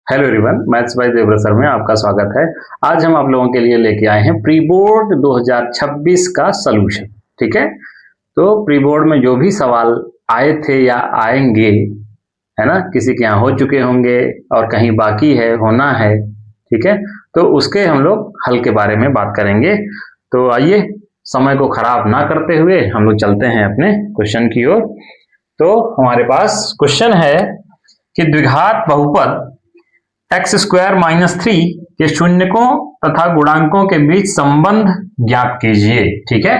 Hello everyone, maths by Devvrat sir में आपका स्वागत है। आज हम आप लोगों के लिए लेके आए हैं प्री बोर्ड 2026 का सलूशन। ठीक है, तो प्री बोर्ड में जो भी सवाल आए थे या आएंगे, है ना, किसी के यहाँ हो चुके होंगे और कहीं बाकी है, होना है, ठीक है, तो उसके हम लोग हल के बारे में बात करेंगे। तो आइए, समय को खराब ना करते हुए हम लोग चलते हैं अपने क्वेश्चन की ओर। तो हमारे पास क्वेश्चन है कि द्विघात बहुपद एक्स स्क्वायर माइनस 3 के शून्यकों तथा गुणांकों के बीच संबंध ज्ञात कीजिए। ठीक है,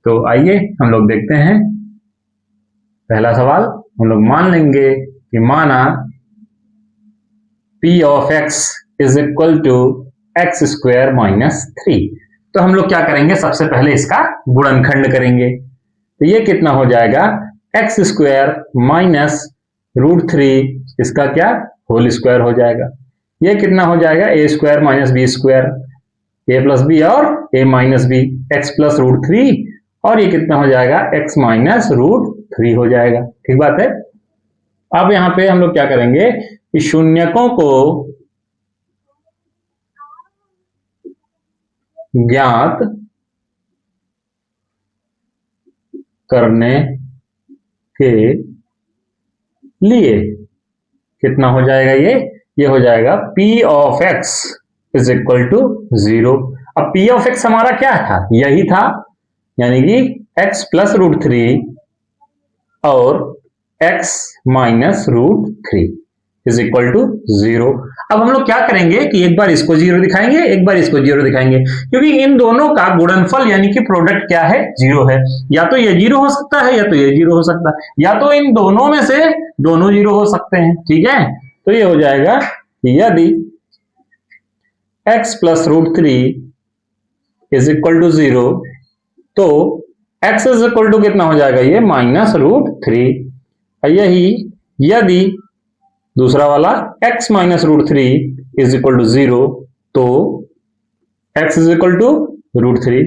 तो आइए हम लोग देखते हैं। पहला सवाल हम लोग मान लेंगे कि माना p of x is equal to x square minus 3। तो हम लोग क्या करेंगे, सबसे पहले इसका गुणनखंड करेंगे। तो ये कितना हो जाएगा, एक्स स्क्वायर माइनस रूट 3, इसका क्या होल स्क्वायर हो जाएगा। ये कितना हो जाएगा, A square minus B square, A plus B और A minus B, X plus root 3, और ये कितना हो जाएगा, एक्स माइनस रूट 3 हो जाएगा। ठीक बात है। अब यहां पे हम लोग क्या करेंगे कि शून्यकों को ज्ञात करने के लिए कितना हो जाएगा, ये हो जाएगा p of x is equal to 0। अब p ऑफ x हमारा क्या था, यही था, यानी कि x प्लस रूट 3 और x minus root 3 is equal to 0। अब हम लोग क्या करेंगे कि एक बार इसको 0 दिखाएंगे, एक बार इसको 0 दिखाएंगे, क्योंकि इन दोनों का गुणनफल यानी कि प्रोडक्ट क्या है, 0 है। या तो ये 0 हो सकता है या तो ये 0 हो सकता है, या तो इन दोनों में से दोनों 0 हो सकते हैं। ठीक है, तो ये हो जाएगा यदि x plus root 3 is equal to 0, तो x इज इक्वल टू कितना हो जाएगा, ये माइनस रूट 3। यही यदि दूसरा वाला x minus root 3 is equal to 0, तो x is equal to root 3।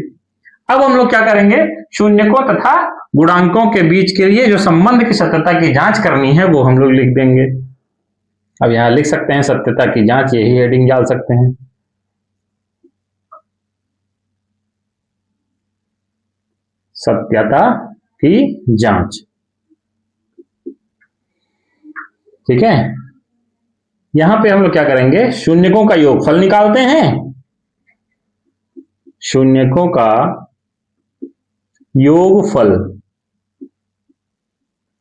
अब हम लोग क्या करेंगे, शून्यकों तथा गुणांकों के बीच के लिए जो संबंध की सत्यता की जांच करनी है वो हम लोग लिख देंगे। अब यहां लिख सकते हैं सत्यता की जांच, यही हेडिंग डाल सकते हैं। सत्यता की जांच, ठीक है। यहां पे हम लोग क्या करेंगे, शून्यकों का योगफल निकालते हैं। शून्यकों का योगफल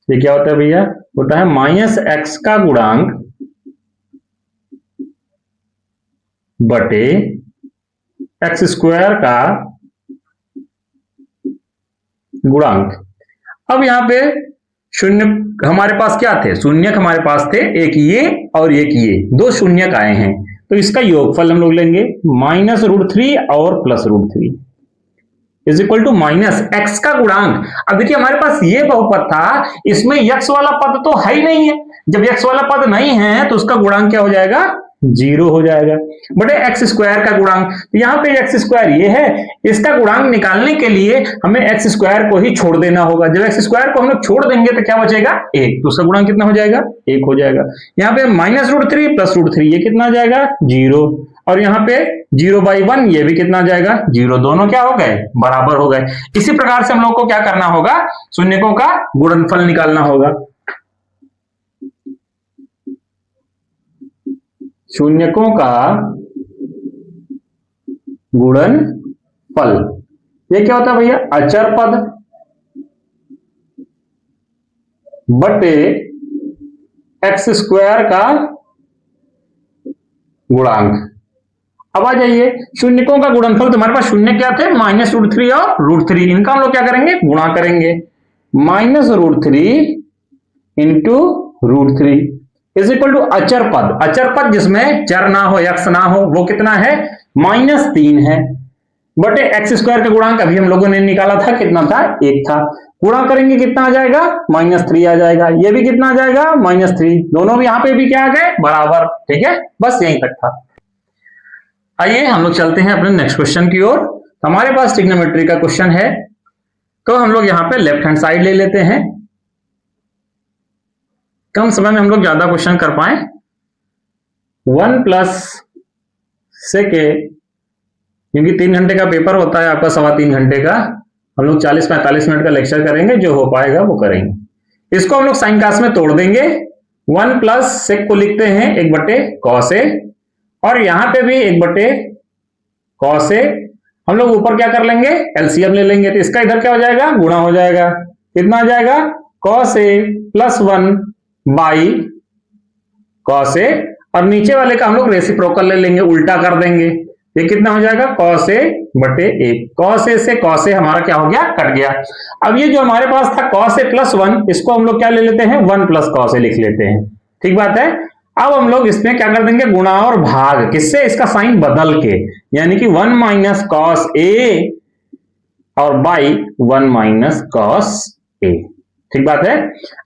ये क्या होता है भैया, होता है माइनस एक्स का गुणांक बटे एक्स स्क्वायर का गुणांक। अब यहां पे शून्य हमारे पास क्या थे, शून्यक हमारे पास थे, एक ये और एक ये, दो शून्यक आए हैं, तो इसका योगफल हम लोग लेंगे माइनस रूट 3 और plus root 3 is equal to minus x का गुणांक। अब देखिए हमारे पास ये बहुपद था, इसमें यक्स वाला पद तो है ही नहीं है। जब यक्स वाला पद नहीं है तो उसका गुणांक क्या हो जाएगा, 0 हो जाएगा, बटे एक्स स्क्वायर का गुणांक। तो यहाँ पे एक्स स्क्वायर ये है, इसका गुणांक निकालने के लिए हमें एक्स स्क्वायर को ही छोड़ देना होगा। जब एक्स स्क्वायर को हम लोग छोड़ देंगे तो क्या बचेगा, 1, तो उसका गुणांक कितना हो जाएगा, 1 हो जाएगा। यहाँ पे माइनस रूट 3 प्लस रूट 3, ये कितना आ जाएगा, 0, और यहाँ पे 0/1 ये भी कितना आ जाएगा, 0, दोनों क्या हो गए, बराबर हो गए। इसी प्रकार से हम लोग को क्या करना होगा, शून्यकों का गुणनफल निकालना होगा। शून्यकों का गुणनफल ये क्या होता है भैया, अचर पद बटे एक्स स्क्वायर का गुणांक। अब आ जाइए, शून्यकों का गुणनफल, तुम्हारे पास शून्य क्या थे, माइनस रूट 3 और रूट 3, इनका हम लोग क्या करेंगे, गुणा करेंगे। Minus root 3 into root 3 is equal to अचर पद। अचर पद जिसमें चर ना हो, यक्स ना हो, वो कितना है, -3 है, बटे एक्स स्क्वायर का गुणांक अभी हम लोगों ने निकाला था, कितना था, 1 था। गुणा करेंगे कितना आ जाएगा, -3 आ जाएगा, ये भी कितना आ जाएगा, -3, दोनों भी यहां पे भी क्या आ गए, बराबर। ठीक है, बस यहीं तक था। आइए हम लोग चलते हैं अपने नेक्स्ट क्वेश्चन की ओर। हमारे पास ट्रिग्नोमेट्री का क्वेश्चन है, तो हम लोग यहां पे लेफ्ट हैंड साइड ले लेते हैं, कम समय में हम लोग ज्यादा क्वेश्चन कर पाए। 1 प्लस सेक ए, क्योंकि 3 घंटे का पेपर होता है आपका, 3.25 घंटे का, हम लोग 40-45 मिनट का लेक्चर करेंगे, जो हो पाएगा वो करेंगे। इसको हम लोग साइन कास में तोड़ देंगे। 1 प्लस सेक को लिखते हैं 1/cos ए, और यहां पे भी 1/cos ए। हम लोग ऊपर क्या कर लेंगे, एलसीएम ले लेंगे, तो इसका इधर क्या हो जाएगा, गुणा हो जाएगा। कितना आ जाएगा, cos A plus 1 by cos ए, और नीचे वाले का हम लोग रेसिप्रोकल ले लेंगे, उल्टा कर देंगे। ये कितना हो जाएगा, cos ए बटे 1। cos ए से cos ए हमारा क्या हो गया, कट गया। अब ये जो हमारे पास था cos ए प्लस 1, इसको हम लोग क्या ले लेते हैं, 1 प्लस cos ए लिख लेते हैं। ठीक बात है। अब हम लोग इसमें क्या कर देंगे, गुणा और भाग, किससे, इसका साइन बदल के, यानी कि 1 माइनस cos ए और बाई 1 माइनस cos ए। ठीक बात है।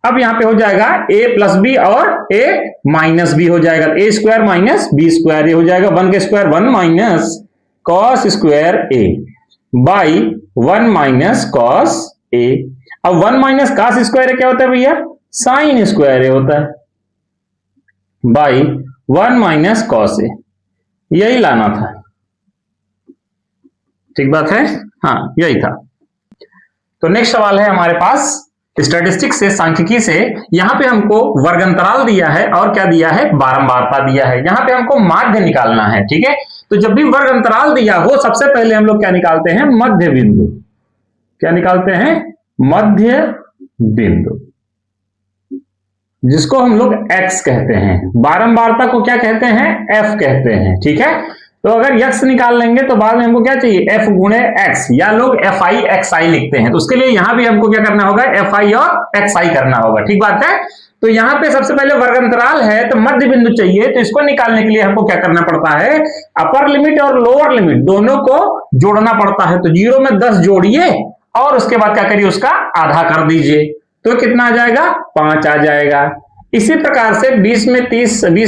अब यहां पे हो जाएगा a प्लस बी और a माइनस बी हो जाएगा, a square minus B square, ये हो जाएगा 1 के square 1 minus cos square a by 1 minus cos a। अब 1 माइनस cos स्क्वायर क्या होता है भैया, साइन स्क्वायर होता है, बाई 1 माइनस cos ए, यही लाना था। ठीक बात है, हाँ यही था। तो नेक्स्ट सवाल है हमारे पास स्टैटिस्टिक्स से, सांख्यिकी से। यहां पे हमको वर्गंतराल दिया है और क्या दिया है, बारंबारता दिया है। यहां पे हमको माध्य निकालना है। ठीक है, तो जब भी वर्गंतराल दिया हो, सबसे पहले हम लोग क्या निकालते हैं, मध्य बिंदु। क्या निकालते हैं, मध्य बिंदु, जिसको हम लोग x कहते हैं। बारंबारता को क्या कहते हैं, f कहते हैं। ठीक है, तो अगर x निकाल लेंगे तो बाद में हमको क्या चाहिए, f गुणे x, या लोग fi xi लिखते हैं, तो उसके लिए यहां भी हमको क्या करना होगा, fi और xi करना होगा। ठीक बात है। तो यहां पे सबसे पहले वर्गंतराल है, तो मध्य बिंदु चाहिए, तो इसको निकालने के लिए हमको क्या करना पड़ता है, अपर लिमिट और लोअर लिमिट दोनों को जोड़ना पड़ता है। तो 0 में 10 जोड़िए और उसके बाद क्या करिए, उसका आधा कर दीजिए, तो कितना आ जाएगा, 5 आ जाएगा। इसी प्रकार से 20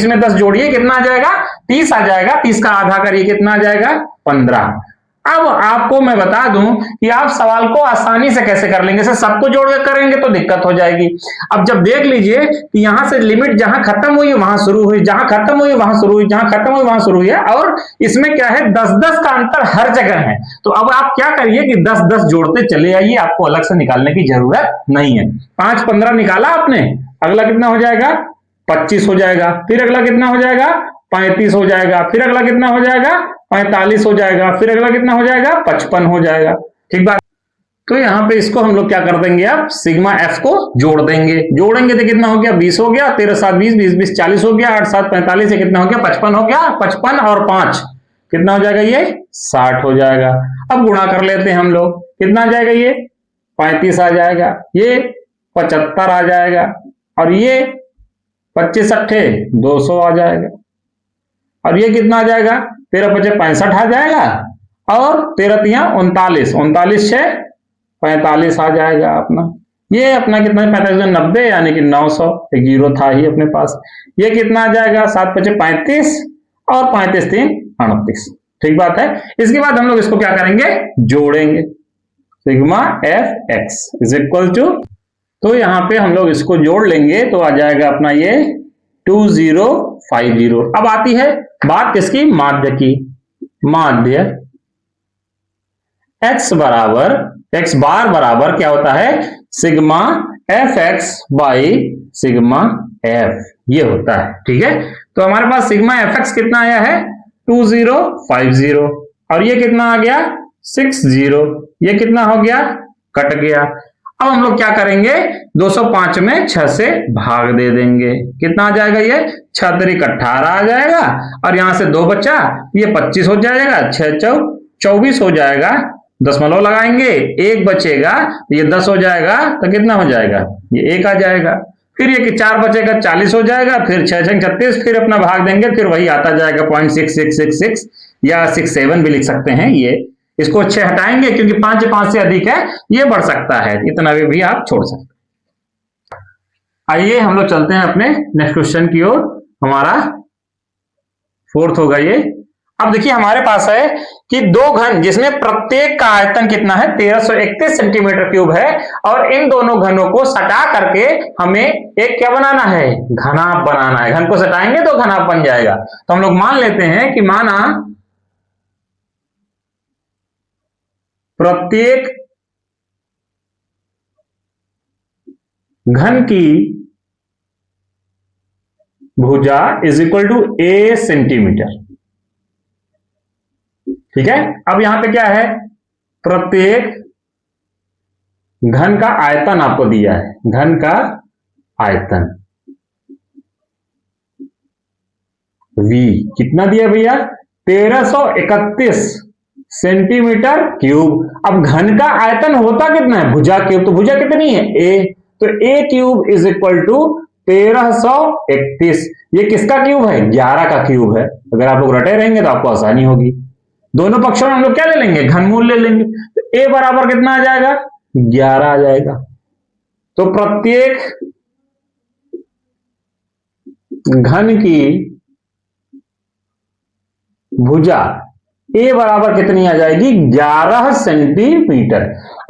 में 10 जोड़िए, कितना आ जाएगा, 30 आ जाएगा। 30 का आधा करिए, कितना आ जाएगा, 15। अब आपको मैं बता दूं कि आप सवाल को आसानी से कैसे कर लेंगे, सबको जोड़ के करेंगे तो दिक्कत हो जाएगी। अब जब देख लीजिए कि यहां से लिमिट जहां खत्म हुई वहां शुरू हुई, जहां खत्म हुई वहां शुरू हुई, जहां खत्म हुई वहां शुरू हुई है, और इसमें क्या है, 10-10 का अंतर हर जगह है। तो अब आप क्या करिए कि 10-10 जोड़ते चले आइए, आपको अलग से निकालने की जरूरत नहीं है। 5-15 निकाला आपने, अगला कितना हो जाएगा, 25 हो जाएगा, फिर अगला कितना हो जाएगा, 35 हो जाएगा, फिर अगला कितना हो जाएगा, 45 हो जाएगा, फिर अगला कितना हो जाएगा, 55 हो जाएगा। ठीक बात। तो यहां पे इसको हम लोग क्या कर देंगे, अब सिग्मा एफ को जोड़ देंगे। जोड़ेंगे तो कितना हो गया, 20 हो गया, 13 7 20, 20 20 40 हो गया, 8 7 45, ये कितना हो गया, 55 हो गया। 55 और 5 कितना हो जाएगा, ये 60 हो जाएगा। अब गुणा कर लेते हैं हम लोग, कितना आ जाएगा, ये 35 आ जाएगा, ये 75 आ जाएगा, और ये 25 अट्ठे 200 आ जाएगा, और ये कितना आ जाएगा, 13 5 65 आ जाएगा, और 13 3 39, 39 6 45 आ जाएगा अपना। ये अपना कितना, 45 90, यानी कि 900, एक जीरो था ही अपने पास। ये कितना आ जाएगा, 7 5 35, और 35 3 38। ठीक बात है। इसके बाद हम लोग इसको क्या करेंगे, जोड़ेंगे, sigma F X is equal to, तो यहां पे हम लोग इसको जोड़ लेंगे तो आ जाएगा अपना ये 2050। अब आती है बात किसकी, माध्य की। माध्य x बराबर, x बार बराबर क्या होता है, sigma F x by sigma F, ये होता है। ठीक है, तो हमारे पास सिग्मा एफ एक्स कितना आया है, 2050, और ये कितना आ गया, 60, ये कितना हो गया, कट गया। अब हम लोग क्या करेंगे, 205 में 6 से भाग दे देंगे, कितना आ जाएगा, ये 6 3 18 आ जाएगा, और यहां से 2 बचा, ये 25 हो जाएगा, 6 4 24 हो जाएगा, दशमलव लगाएंगे, 1 बचेगा, ये 10 हो जाएगा, तो कितना हो जाएगा, ये 1 आ जाएगा। फिर ये 4 बचेगा, 40 हो जाएगा, फिर 6 6 36, फिर अपना भाग देंगे, फिर वही आता जाएगा 0.6666, या 67 भी लिख सकते हैं। ये इसको 6 हटाएंगे क्योंकि 5 से अधिक है, ये बढ़ सकता है, इतना भी आप छोड़ सकते हैं। आइए हम लोग चलते हैं अपने नेक्स्ट क्वेश्चन की ओर। हमारा 4th होगा ये। अब देखिए हमारे पास है कि दो घन जिसमें प्रत्येक का आयतन कितना है 1331 सेंटीमीटर क्यूब है, और इन दोनों घनों को सटा करके हमें एक क्या बनाना है, घनाभ बनाना है। घन को सटाएंगे तो घनाभ बन जाएगा। तो हम लोग मान लेते हैं कि माना प्रत्येक घन की भुजा is equal to A centimetre. ठीक है, अब यहां पे क्या है, प्रत्येक घन का आयतन आपको दिया है, घन का आयतन V कितना दिया भैया, 1331 सेंटीमीटर क्यूब। अब घन का आयतन होता कितना है, भुजा क्यूब, तो भुजा कितनी है A, तो A cube is equal to 1331। ये किसका क्यूब है, 11 का क्यूब है। अगर आप लोग रटे रहेंगे तो आपको आसानी होगी। दोनों पक्षों में हम लोग क्या ले लेंगे, घनमूल ले लेंगे। तो A बराबर कितना आ जाएगा, 11 आ जाएगा। तो प्रत्येक घन की भुजा A बराबर कितनी आ जाएगी, 11 सेंटीमीटर।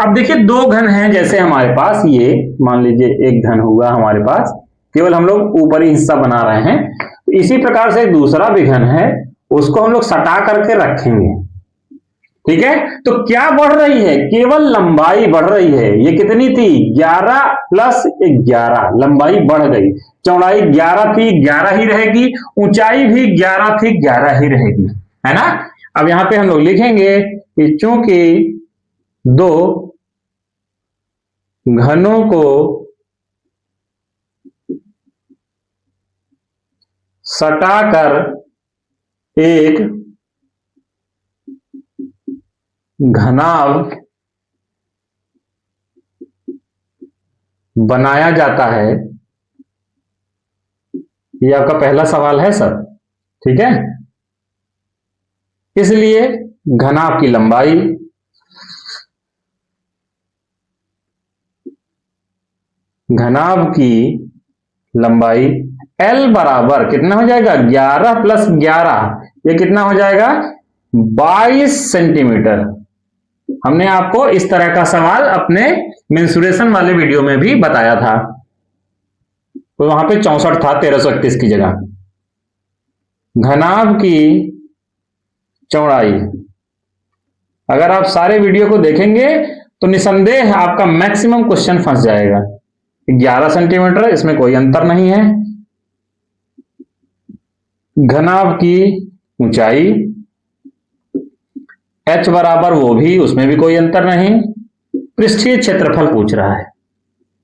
अब देखिए दो घन हैं, जैसे हमारे पास ये मान लीजिए एक घन हुआ हमारे पास, केवल हम लोग ऊपरी हिस्सा बना रहे हैं। तो इसी प्रकार से एक दूसरा भी घन है, उसको हम लोग सटा करके रखेंगे। ठीक है, तो क्या बढ़ रही है, केवल लंबाई बढ़ रही है। ये कितनी थी, 11 प्लस 11, लंबाई बढ़ गई। चौड़ाई 11 थी, 11 ही रहेगी। ऊंचाई भी 11 थी, 11 ही रहेगी, है ना। अब यहां पे हम लोग लिखेंगे कि चूंकि दो घनों को सटाकर एक घनाभ बनाया जाता है, ये आपका पहला सवाल है सर। ठीक है, इसलिए घनाभ की लंबाई L बराबर कितना हो जाएगा, 11 प्लस 11, ये कितना हो जाएगा, 22 सेंटीमीटर। हमने आपको इस तरह का सवाल अपने मेंसुरेशन वाले वीडियो में भी बताया था, तो वहां पे 64 था 1331 की जगह। घनाभ की चौड़ाई, अगर आप सारे वीडियो को देखेंगे तो निसंदेह आपका मैक्सिमम क्वेश्चन फंस जाएगा। 11 सेंटीमीटर, इसमें कोई अंतर नहीं है। घनाभ की ऊंचाई H बराबर, वो भी, उसमें भी कोई अंतर नहीं। पृष्ठीय क्षेत्रफल पूछ रहा है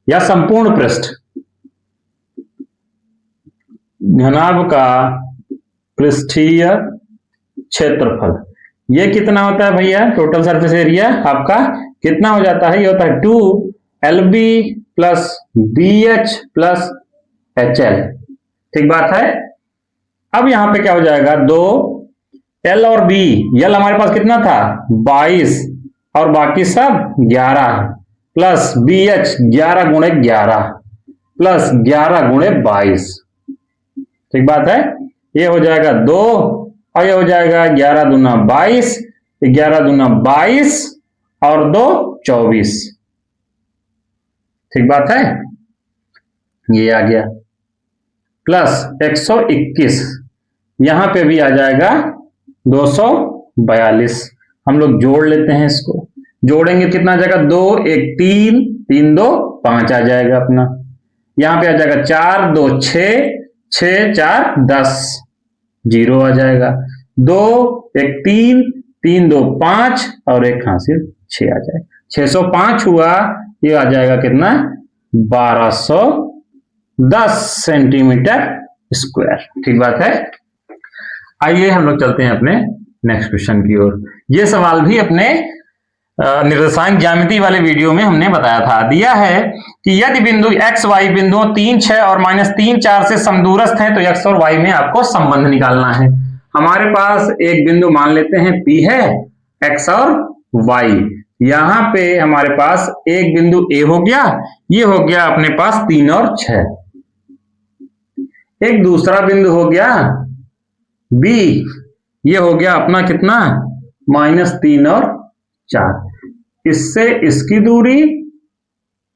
या संपूर्ण पृष्ठ, घनाभ का पृष्ठीय क्षेत्रफल, ये कितना होता है भैया, टोटल सरफेस एरिया आपका कितना हो जाता है, ये होता है 2LB plus BH plus HL। ठीक बात है। अब यहां पे क्या हो जाएगा, 2L और B, L हमारे पास कितना था 22 और बाकी सब 11 प्लस BH 11 गुणे 11 प्लस 11 गुणे 22। ठीक बात है, ये हो जाएगा 2 और ये हो जाएगा 11 दूना 22, 11 दूना 22 और 2 24। ठीक बात है, ये आ गया प्लस 121, यहां पे भी आ जाएगा 242। हम लोग जोड़ लेते हैं, इसको जोड़ेंगे कितना आ जाएगा, 2 1 3 3 2 5 आ जाएगा अपना। यहां पे आ जाएगा 4 2 6 6 4 10, 0 आ जाएगा। 2 1 3 3 2 5 और एक हासिल 6 आ जाएगा, 605 हुआ। ये आ जाएगा कितना, 1210 सेंटीमीटर स्क्वायर। ठीक बात है। आइए हम लोग चलते हैं अपने नेक्स्ट क्वेश्चन की ओर। ये सवाल भी अपने निर्देशांक ज्यामिति वाले वीडियो में हमने बताया था। दिया है कि यदि बिंदु x y बिंदुओं 3 6 और -3 4 से समदूरस्थ हैं तो x और y में आपको संबंध निकालना है। हमारे पास एक बिंदु मान लेते हैं P है, x और y। यहां पे हमारे पास एक बिंदु A हो गया, ये हो गया अपने पास 3 और 6। एक दूसरा बिंदु हो गया B, ये हो गया अपना कितना, -3 और 4। इससे इसकी दूरी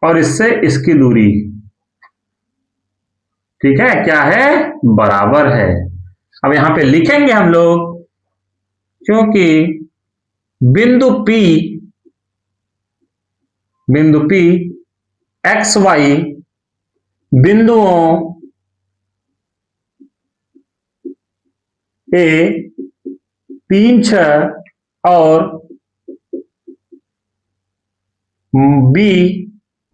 और इससे इसकी दूरी, ठीक है, क्या है, बराबर है। अब यहां पे लिखेंगे हम लोग, क्योंकि बिंदु P एक्स वाई बिंदुओं A 3, 6 और B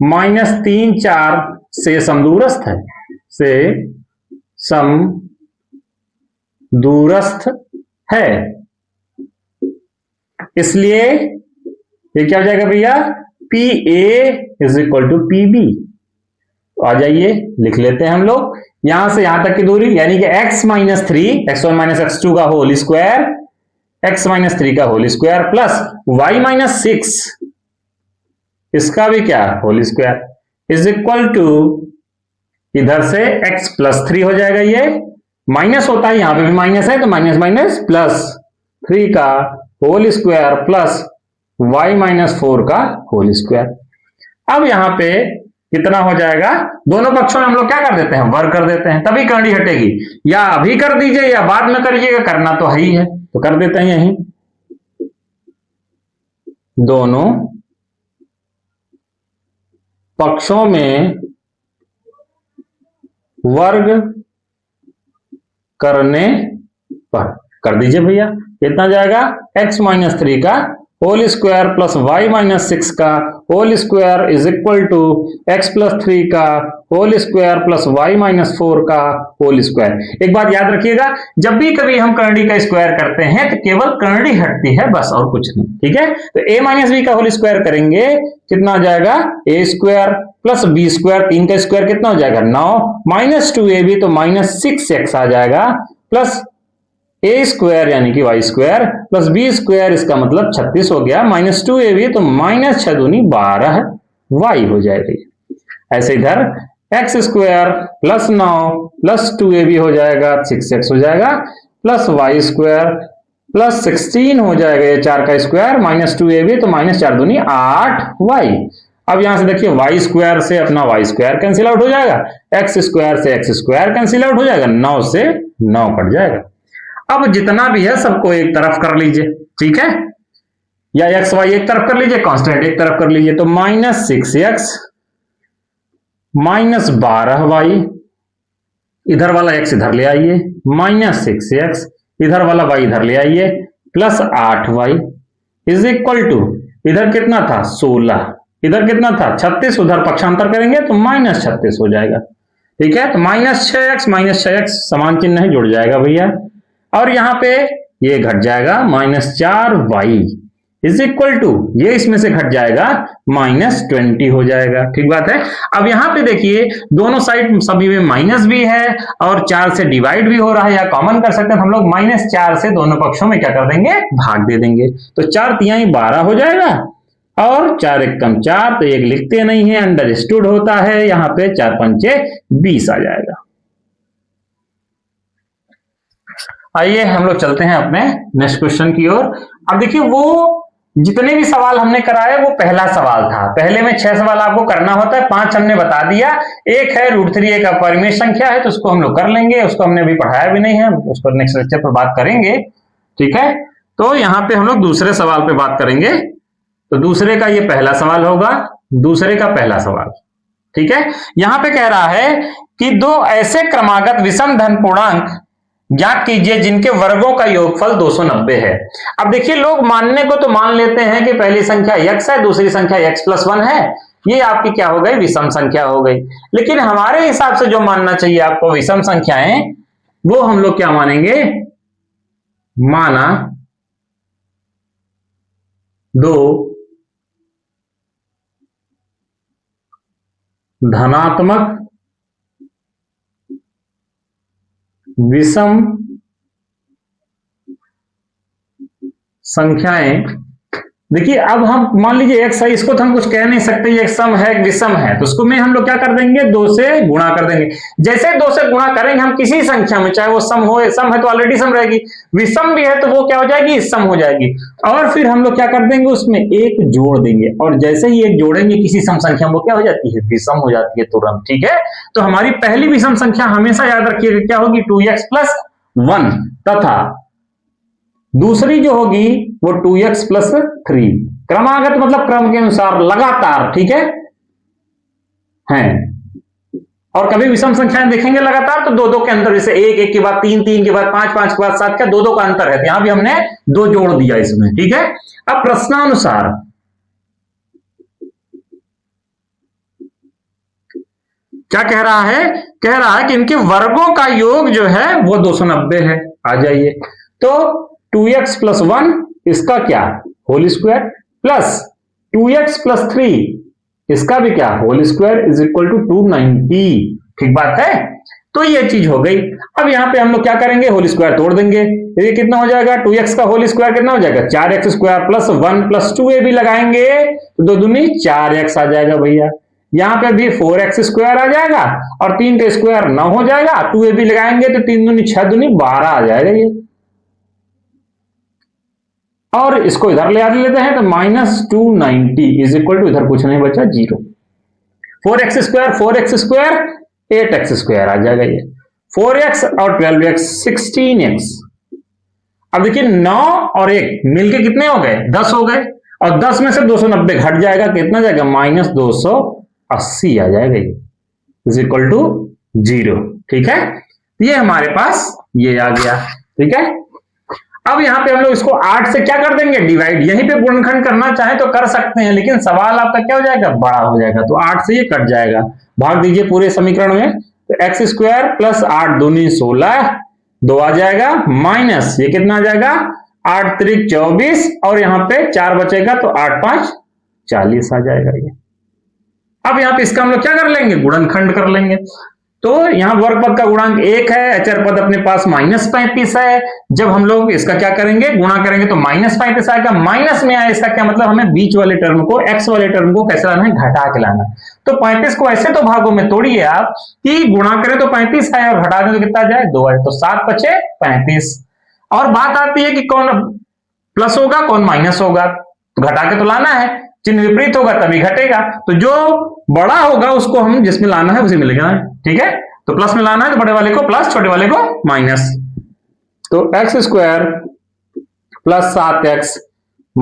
-3, 4 से समदूरस्थ है, से समदूरस्थ है। इसलिए ये क्या हो जाएगा भैया, PA is equal to PB। आ जाइए लिख लेते हैं हम लोग, यहां से यहां तक की दूरी यानी कि x - 3 x1 - x2 का होल स्क्वायर, x - 3 का होल स्क्वायर प्लस y - 6 इसका भी क्या, whole square is equal to, इधर से x + 3 हो जाएगा, ये माइनस होता है, यहां पे भी माइनस है तो माइनस माइनस प्लस 3 का होल स्क्वायर प्लस y - 4 का होल स्क्वायर। अब यहां पे कितना हो जाएगा, दोनों पक्षों में हम लोग क्या कर देते हैं, वर्ग कर देते हैं, तभी करंडी हटेगी। या अभी कर दीजिए या बाद में करिएगा, करना तो है ही है, तो कर देते हैं यहीं, दोनों पक्षों में वर्ग करने पर कर दीजिए भैया, कितना जाएगा, x - 3 का होल स्क्वायर प्लस y - 6 का whole square is equal to x + 3 का होल स्क्वायर प्लस y - 4 का होल स्क्वायर। एक बात याद रखिएगा, जब भी कभी हम करंडी का स्क्वायर करते हैं तो केवल करंडी हटती है, बस और कुछ नहीं, ठीक है। तो a - b का होल स्क्वायर करेंगे, कितना आ जाएगा, a square plus b square, 3 का स्क्वायर कितना हो जाएगा 9 -2ab तो -6x आ जाएगा, प्लस ए स्क्वायर यानी कि Y square plus B square, इसका मतलब 36 हो गया, -2ab तो -6 दूनी 12 वाई हो जाएगी। ऐसे इधर x square plus 9 plus 2ab हो जाएगा, 6x हो जाएगा, प्लस वाई स्क्वायर प्लस 16 हो जाएगा, ये 4 का स्क्वायर -2ab तो -4 दूनी 8y। अब यहां से देखिए y स्क्वायर से अपना y स्क्वायर कैंसिल आउट हो जाएगा, x स्क्वायर से x स्क्वायर कैंसिल आउट हो जाएगा, 9 से 9 कट जाएगा। अब जितना भी है सबको एक तरफ कर लीजिए, ठीक है, या एक्स वाई एक तरफ कर लीजिए, कांस्टेंट एक तरफ कर लीजिए, तो -6x -12y, इधर वाला x इधर ले आइए, -6x इधर वाला y इधर ले आइए, plus 8y is equal to, इधर कितना था 16, इधर कितना था 36, उधर पक्षांतर करेंगे तो -36 हो जाएगा, ठीक है। तो -6x समान चिन्ह है, जुड़ जाएगा भैया, और यहां पे ये घट जाएगा, -4y इज इक्वल टू, ये इसमें से घट जाएगा -20 हो जाएगा, ठीक बात है। अब यहां पे देखिए दोनों साइड सभी में माइनस भी है और 4 से डिवाइड भी हो रहा है, या कॉमन कर सकते हैं, हम लोग -4 से दोनों पक्षों में क्या कर देंगे, भाग दे देंगे, तो 4 तिहाई 12 हो जाएगा, और 4 एकम 4, तो एक लिखते नहीं है, अंडरस्टूड होता है, यहां पे 4 पंचे 20 आ जाएगा। आइए हम लोग चलते हैं अपने नेक्स्ट क्वेश्चन की ओर। अब देखिए वो जितने भी सवाल हमने कराए वो पहला सवाल था, पहले में 6 सवाल आपको करना होता है, 5 हमने बता दिया, एक है √3 एक अपरिमेय संख्या है, तो उसको हम लोग कर लेंगे, उसको हमने अभी पढ़ाया भी नहीं है, उसको नेक्स्ट लेक्चर पर बात करेंगे, ठीक है। तो यहाँ पे हम लोग दूसरे सवाल पे बात करेंगे, तो दूसरे का ये पहला सवाल होगा, दूसरे का पहला सवाल, ठीक है। यहां पे कह रहा है कि दो ऐसे क्रमागत विषम धन पूर्णांक ज्ञात कीजिए जिनके वर्गों का योगफल 290 है। अब देखिए लोग मानने को तो मान लेते हैं कि पहली संख्या x है, दूसरी संख्या x + 1 है, ये आपकी क्या हो गई, विषम संख्या हो गई। लेकिन हमारे हिसाब से जो मानना चाहिए आपको विषम संख्याएं, वो हम लोग क्या मानेंगे, माना दो धनात्मक विषम संख्याएं देखिए अब हम मान लीजिए x है, इसको तो हम कुछ कह नहीं सकते, ये एक सम है, एक विषम है, तो उसको में हम लोग क्या कर देंगे, 2 से गुणा कर देंगे। जैसे 2 से गुणा करेंगे हम किसी संख्या में, चाहे वो सम हो, सम है तो ऑलरेडी सम रहेगी, विषम भी है तो वो क्या हो जाएगी, सम हो जाएगी। और फिर हम लोग क्या कर देंगे, उसमें एक जोड़ देंगे, और जैसे ही एक जोड़ेंगे किसी सम संख्या में, वो क्या हो जाती है, विषम हो जाती है तुरंत। ठीक है, तो हमारी पहली विषम संख्या हमेशा याद रखिएगा क्या होगी, 2x + 1, तथा दूसरी जो होगी वो 2x + 3। क्रमागत मतलब क्रम के अनुसार, लगातार। ठीक है, हैं। और कभी विषम संख्याएं देखेंगे लगातार तो 2-2 के अंतर, जैसे 1-1 के बाद 3-3 के बाद 5-5 के बाद 7 का 2-2 का अंतर है, तो यहां भी हमने 2 जोड़ दिया इसमें। ठीक है, अब प्रश्नानुसार क्या कह रहा है, कह रहा है कि इनके वर्गों का योग जो है वो 290 है। आ जाइए, तो 2x + 1 इसका क्या, होल स्क्वायर, प्लस 2x + 3 इसका भी क्या, होल स्क्वायर, = 290। ठीक बात है, तो ये चीज हो गई। अब यहां पे हम लोग क्या करेंगे, होल स्क्वायर तोड़ देंगे, ये कितना हो जाएगा, 2x का होल स्क्वायर कितना हो जाएगा, 4x² + 1 + 2a भी लगाएंगे तो 2 दूनी 4x आ जाएगा भैया। यहां पे भी 4x² आ जाएगा और 3 का स्क्वायर 9 हो जाएगा, 2a भी लगाएंगे तो 3 दूनी 6 दूनी 12 आ जाएगा ये। और इसको इधर ले आ लेते हैं तो -290 = इधर कुछ नहीं बचा, 0। 4x² 8x² आ जाएगा ये, 4x और 12x 16x। अब देखिए 9 और 1 मिलके कितने हो गए, 10 हो गए, और 10 में से 290 घट जाएगा, कितना जाएगा, -280 आ जाएगा ये, = 0। ठीक है, ये हमारे पास ये आ गया। ठीक है, अब यहां पे हम लोग इसको 8 से क्या कर देंगे, डिवाइड। यहीं पे गुणनखंड करना चाहे तो कर सकते हैं, लेकिन सवाल आपका क्या हो जाएगा, बड़ा हो जाएगा, तो 8 से ये कट जाएगा। भाग दीजिए पूरे समीकरण में, तो x² + 8 दूनी 16, 2 आ जाएगा, माइनस ये कितना आ जाएगा, 8 त्रिक 24, और यहां पे 4 बचेगा तो 8 5 40 आ जाएगा ये। अब यहां पे इसका हम लोग क्या कर लेंगे, गुणनखंड कर लेंगे। तो यहां वर्ग पद का गुणांक 1 है, अचर पद अपने पास -35 है। जब हम लोग इसका क्या करेंगे, गुणा करेंगे तो -35 आएगा, माइनस में आए, इसका क्या मतलब, हमें बीच वाले टर्म को, x वाले टर्म को कैसे लाना है, घटा के लाना। तो 35 को ऐसे तो भागों में तोड़िए आप कि गुणा करें तो 35 आए और घटा दें तो कितना जाए, 2 आए, तो 7 बचे 35। और बात आती है कि कौन प्लस होगा कौन माइनस होगा, तो घटा के तो लाना है, चिन्ह विपरीत होगा तभी घटेगा, तो जो बड़ा होगा उसको हम जिसमें लाना है उसी में लेना है। ठीक है, तो प्लस में लाना है तो बड़े वाले को प्लस, छोटे वाले को माइनस। तो x² + 7x -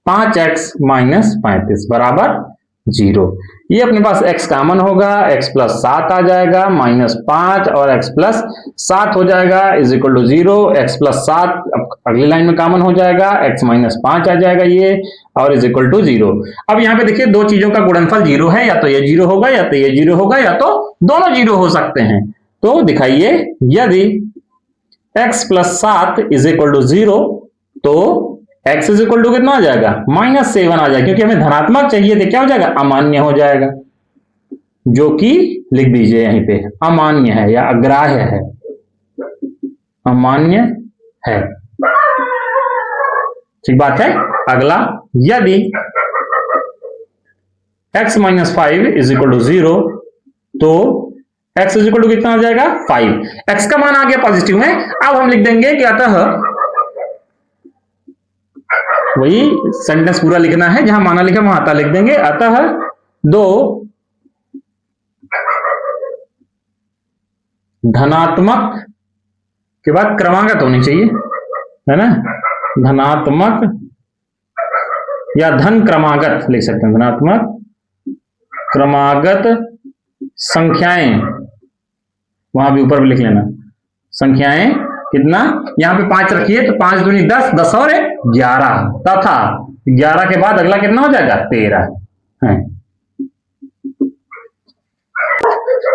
5x - 35 बराबर 0। ये अपने पास x कॉमन होगा, x + 7 आ जाएगा, -5 और x + 7 हो जाएगा, = 0। x + 7 अगली लाइन में कॉमन हो जाएगा, x - 5 आ जाएगा ये, और = 0। अब यहाँ पे देखिए दो चीजों का गुणनफल 0 है, या तो ये 0 होगा या तो ये 0 होगा, या तो दोनों 0 हो सकते हैं। तो दिखाइए, यदि x + 7 = 0 तो x कितना आ जाएगा, -7 आ जाएगा, क्योंकि हमें धनात्मक चाहिए थे, क्या हो जाएगा, अमान्य हो जाएगा, जो कि लिख दीजिए यहीं पे, अमान्य है या अग्राह्य है, अमान्य है। ठीक बात है। अगला, यदि x - 5 = 0 तो x कितना आ जाएगा, 5। x का मान आ गया पॉजिटिव में। अब हम लिख देंगे कि अतः, वही सेंटेंस पूरा लिखना है, जहां माना लिखा वहां आता लिख देंगे, अतः 2 धनात्मक के बाद क्रमागत होनी चाहिए, है ना, धनात्मक या धन क्रमागत लिख सकते हैं, धनात्मक क्रमागत संख्याएं, वहां भी ऊपर भी लिख लेना, संख्याएं कितना, यहां पे 5 रखिए तो 5 दूनी 10, 10 और 11, तथा 11 के बाद अगला कितना हो जाएगा, 13 है।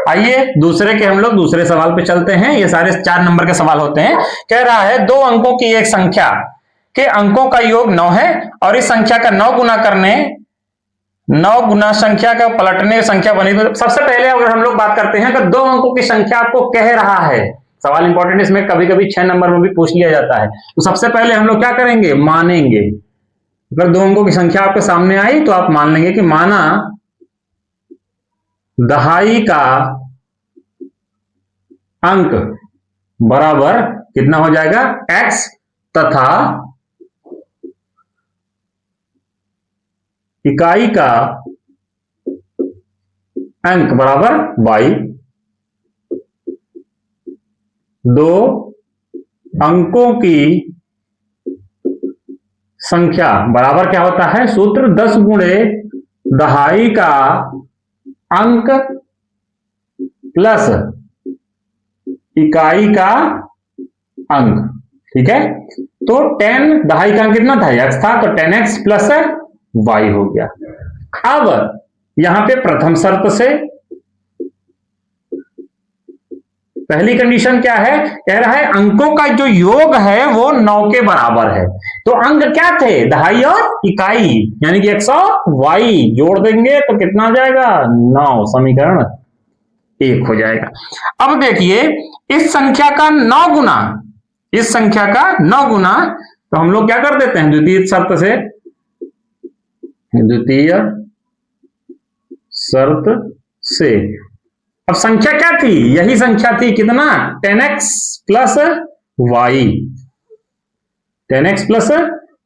आइए दूसरे के हम लोग दूसरे सवाल पे चलते हैं। ये सारे 4 नंबर के सवाल होते हैं। कह रहा है 2 अंकों की एक संख्या के अंकों का योग 9 है और इस संख्या का 9 गुना करने, 9 गुना संख्या का पलटने संख्या बनी। तो सबसे पहले अगर हम लोग बात करते हैं, अगर 2 अंकों की संख्या आपको कह रहा है, सवाल इंपॉर्टेंट, इसमें कभी कभी 6 नंबर में भी पूछ लिया जाता है, तो सबसे पहले हम लोग क्या करेंगे, मानेंगे। अगर दो अंकों की संख्या आपके सामने आई तो आप मान लेंगे कि माना दहाई का अंक बराबर कितना हो जाएगा x तथा इकाई का अंक बराबर y। दो अंकों की संख्या बराबर क्या होता है, सूत्र 10 गुणे दहाई का अंक प्लस इकाई का अंक। ठीक है, तो 10 दहाई का अंक कितना था, x था, तो 10x प्लस y हो गया। अब यहां पे प्रथम शर्त से पहली कंडीशन क्या है, कह रहा है अंकों का जो योग है वो 9 के बराबर है। तो अंक क्या थे, दहाई और इकाई, यानी कि x और y जोड़ देंगे तो कितना आ जाएगा 9, समीकरण 1 हो जाएगा। अब देखिए इस संख्या का 9 गुना, इस संख्या का 9 गुना, तो हम लोग क्या कर देते हैं द्वितीय शर्त से, द्वितीय शर्त से अब संख्या क्या थी, यही संख्या थी, कितना 10x plus y, 10x plus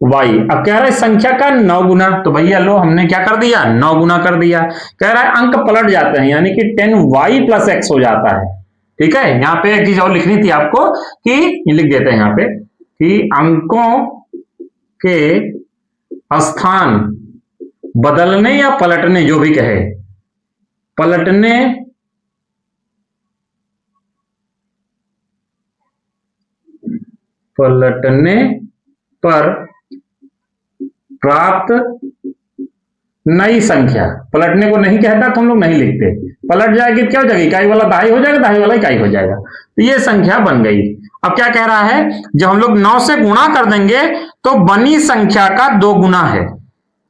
y। अब कह रहा है संख्या का 9 गुना, तो भैया लो हमने क्या कर दिया 9 गुना कर दिया। कह रहा है अंक पलट जाते हैं, यानी कि 10y प्लस x हो जाता है। ठीक है, यहां पे एक चीज और लिखनी थी आपको कि लिख देते हैं यहां पे कि अंकों के स्थान बदलने या पलटने, जो भी कहे, पलटने पर प्राप्त नई संख्या, पलटने को नहीं कहता तो हम लोग नहीं लिखते, पलट जाएगी क्या हो जाएगी, इकाई वाला दहाई हो जाएगा, दहाई वाला इकाई हो जाएगा, तो ये संख्या बन गई। अब क्या कह रहा है, जब हम लोग 9 से गुणा कर देंगे तो बनी संख्या का 2 गुना है।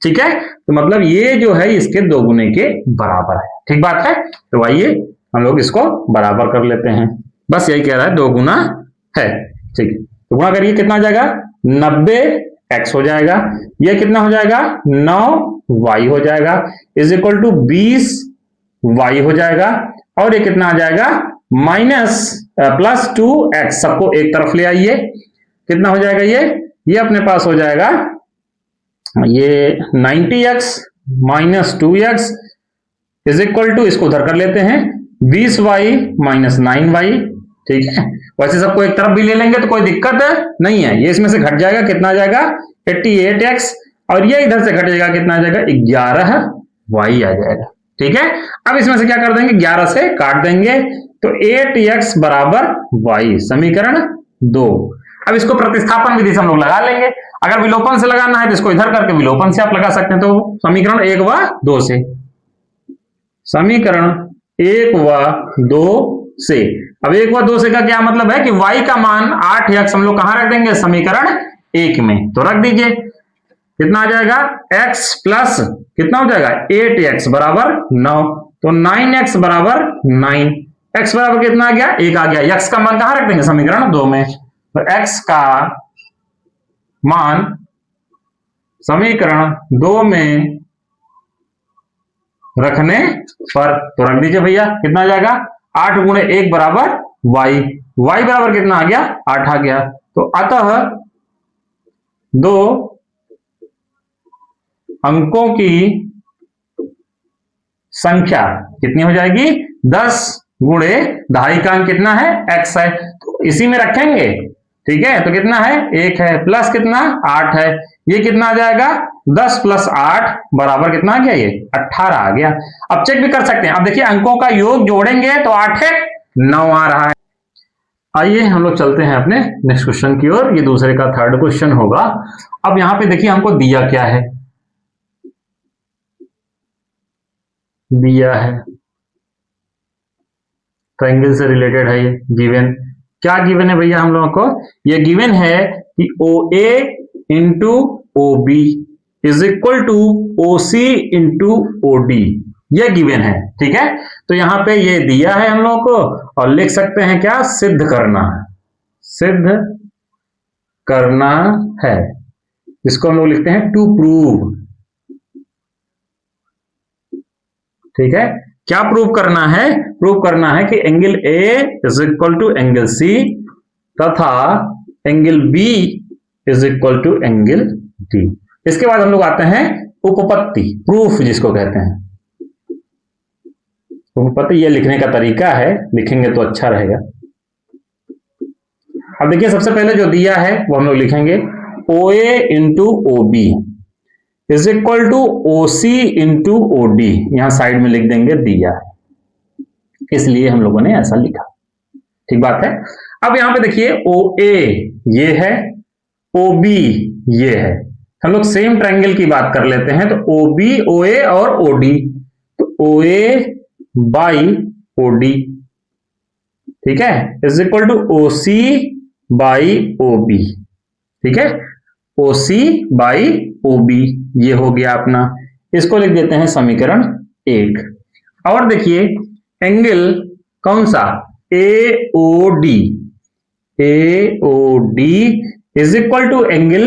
ठीक है, तो मतलब ये जो है इसके 2 गुने के बराबर है। ठीक बात है, तो आइए हम लोग इसको बराबर कर लेते हैं, बस यही कह रहा है 2 गुना है। ठीक है, तो गुणा करिए कितना आ जाएगा 90x हो जाएगा, ये कितना हो जाएगा 9y हो जाएगा, इज इक्वल टू 20y हो जाएगा, और ये कितना आ जाएगा माइनस प्लस 2x, सबको एक तरफ ले आइए, कितना हो जाएगा ये अपने पास हो जाएगा ये 90x minus 2x is equal to, इसको उधर कर लेते हैं 20y माइनस 9y। ठीक है, वैसे सबको एक तरफ भी ले लेंगे तो कोई दिक्कत नहीं है, ये इसमें से घट जाएगा, कितना आ जाएगा 88x, और ये इधर से घट जाएगा, कितना आ जाएगा 11y आ जाएगा। ठीक है, अब इसमें से क्या कर देंगे 11 से काट देंगे, तो 8x बराबर y, समीकरण 2। अब इसको प्रतिस्थापन विधि से हम लोग लगा लेंगे, अगर विलोपन से लगाना है तो इसको इधर करके विलोपन से आप लगा सकते हैं, तो समीकरण 1 व 2 से, समीकरण 1 व 2 से। अब 1 व 2 से का क्या मतलब है कि y का मान 8x हम लोग कहां रख देंगे, समीकरण 1 में, तो रख दीजिए, कितना आ जाएगा x प्लस कितना हो जाएगा 8x बराबर 9, तो 9x बराबर 9, x बराबर कितना आ गया 1 आ गया, x का मान कहां रख देंगे समीकरण 2 में, तो x का मान समीकरण 2 में रखने पर, तो रख दीजिए भैया, कितना आ जाएगा 8 गुणे 1 बराबर y, y बराबर कितना आ गया 8 आ गया, तो अतः 2 अंकों की संख्या कितनी हो जाएगी 10 गुणे दहाई का अंक कितना है x है, तो इसी में रखेंगे। ठीक है, तो कितना है 1 है, प्लस कितना 8 है, ये कितना आ जाएगा 10 प्लस 8 बराबर कितना आ गया, ये 18 आ गया। अब चेक भी कर सकते हैं, अब देखिए अंकों का योग जोड़ेंगे तो 8 है 9 आ रहा है। आइए हम लोग चलते हैं अपने नेक्स्ट क्वेश्चन की ओर, ये दूसरे का थर्ड क्वेश्चन होगा। अब यहां पे देखिए हमको दिया क्या है, दिया है ट्रायंगल से रिलेटेड है, ये गिवन, क्या गिवन है भैया हम लोगों को, ये गिवन है कि OA into OB is equal to OC into OD, ये गिवन है। ठीक है, तो यहां पे ये दिया है हम लोगों को, और लिख सकते हैं क्या, सिद्ध करना है, सिद्ध करना है। जिसको हम लोग लिखते हैं टू प्रूव। ठीक है, क्या प्रूव करना है? प्रूव करना है कि angle A is equal to angle C तथा angle B is equal to angle D. इसके बाद हम लोग आते हैं उपपत्ति, प्रूफ जिसको कहते हैं। उपपत्ति ये लिखने का तरीका है, लिखेंगे तो अच्छा रहेगा। अब देखिए सबसे पहले जो दिया है वो हम लोग लिखेंगे OA into OB is equal to OC into OD, यहां साइड में लिख देंगे दिया है, इसलिए हम लोगों ने ऐसा लिखा। ठीक बात है। अब यहां पे देखिए OA ये है, OB ये है, हम लोग सेम ट्रायंगल की बात कर लेते हैं। तो OB OA और OD, तो OA बाई OD, ठीक है, is equal to OC by OB। ठीक है, OC बाई OB ये हो गया अपना, इसको लिख देते हैं समीकरण 1। और देखिए एंगल कौन सा? AOD, AOD is equal to angle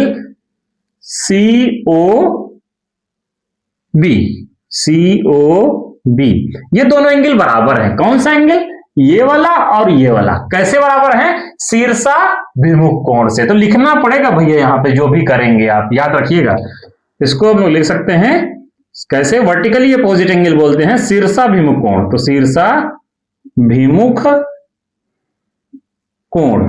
COB, COB। ये दोनों एंगल बराबर है। कौन सा एंगल? ये वाला और ये वाला। कैसे बराबर है? शीर्षाभिमुख कोण से। तो लिखना पड़ेगा भैया, यहां पे जो भी करेंगे आप याद रखिएगा। इसको हम लोग लिख सकते हैं कैसे? वर्टिकली अपोजिट एंगल बोलते हैं शीर्षाभिमुख कोण। तो शीर्षाभिमुख कोण,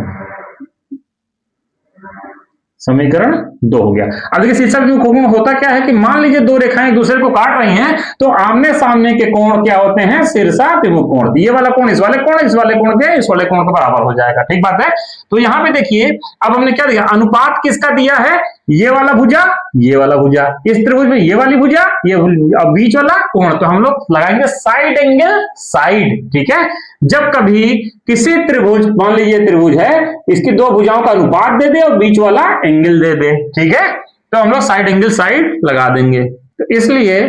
समीकरण 2 हो गया। अब देखिए शीर्षाभिमुख कोण होता क्या है कि मान लीजिए दो रेखाएं एक दूसरे को काट रही हैं, तो आमने सामने के कोण क्या होते हैं? शीर्षाभिमुख कोण। ये वाला कोण इस वाले कोण, इस वाले कोण के इस वाले कोण के बराबर हो जाएगा। ठीक बात है। तो यहां पे देखिए अब हमने क्या दिया? अनुपात किसका दिया है? ये वाला भुजा, ये वाला भुजा, इस त्रिभुज में ये वाली भुजा, ये और बीच वाला कोण। तो हम लोग लगाएंगे साइड एंगल साइड। ठीक है, जब कभी किसी त्रिभुज, मान लीजिए त्रिभुज है, इसकी दो भुजाओं का अनुपात दे दे और बीच वाला एंगल दे दे, ठीक है, तो हम लोग साइड एंगल साइड लगा देंगे। तो इसलिए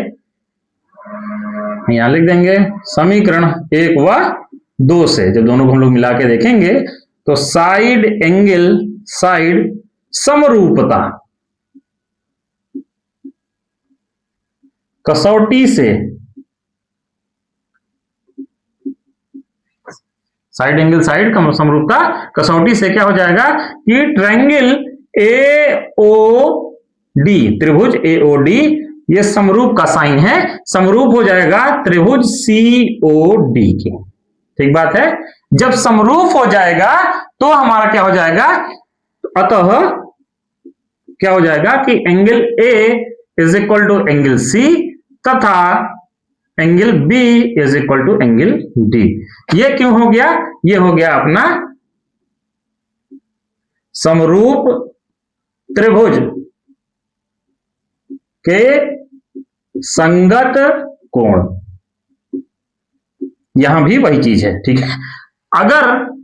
यहां लिख देंगे समीकरण 1 व 2 से जब दोनों को हम लोग मिला के देखेंगे तो साइड एंगल साइड समरूपता कसौटी से, साइड एंगल साइड समरूपता कसौटी से क्या हो जाएगा कि ट्रायंगल AOD, त्रिभुज AOD ये समरूप का साइन है, समरूप हो जाएगा त्रिभुज COD के। ठीक बात है। जब समरूप हो जाएगा तो हमारा क्या हो जाएगा? अतः क्या हो जाएगा कि angle A is equal to angle C तथा angle B is equal to angle D। ये क्यों हो गया? ये हो गया अपना समरूप त्रिभुज के संगत कोण। यहां भी वही चीज है। ठीक है, अगर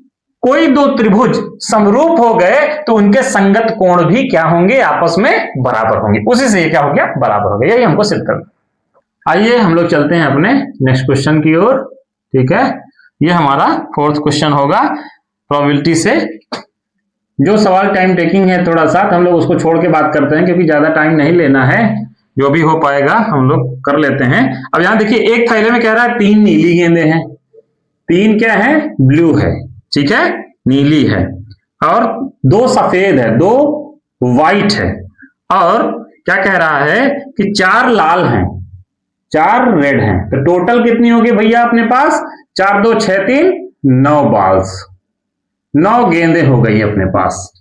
कोई दो त्रिभुज समरूप हो गए तो उनके संगत कोण भी क्या होंगे? आपस में बराबर होंगे। उसी से ये क्या हो गया? बराबर हो गया। यही हमको सिद्ध करना। आइए हम लोग चलते हैं अपने नेक्स्ट क्वेश्चन की ओर। ठीक है, ये हमारा 4th क्वेश्चन होगा प्रोबेबिलिटी से। जो सवाल टाइम टेकिंग है थोड़ा सा, हम लोग उसको छोड़ के बात करते हैं क्योंकि ज्यादा टाइम नहीं लेना है, जो भी हो पाएगा हम लोग कर लेते हैं। अब यहां देखिए एक थैले में कह रहा है 3 नीली गेंदें हैं, 3 क्या है? ब्लू है, ठीक है, नीली है, और 2 सफेद है, 2 व्हाइट है, और क्या कह रहा है कि 4 लाल हैं, 4 रेड हैं। तो टोटल कितनी होगी भैया अपने पास? 4 2 6 3 9 बॉल्स, 9 गेंदें हो गई अपने पास।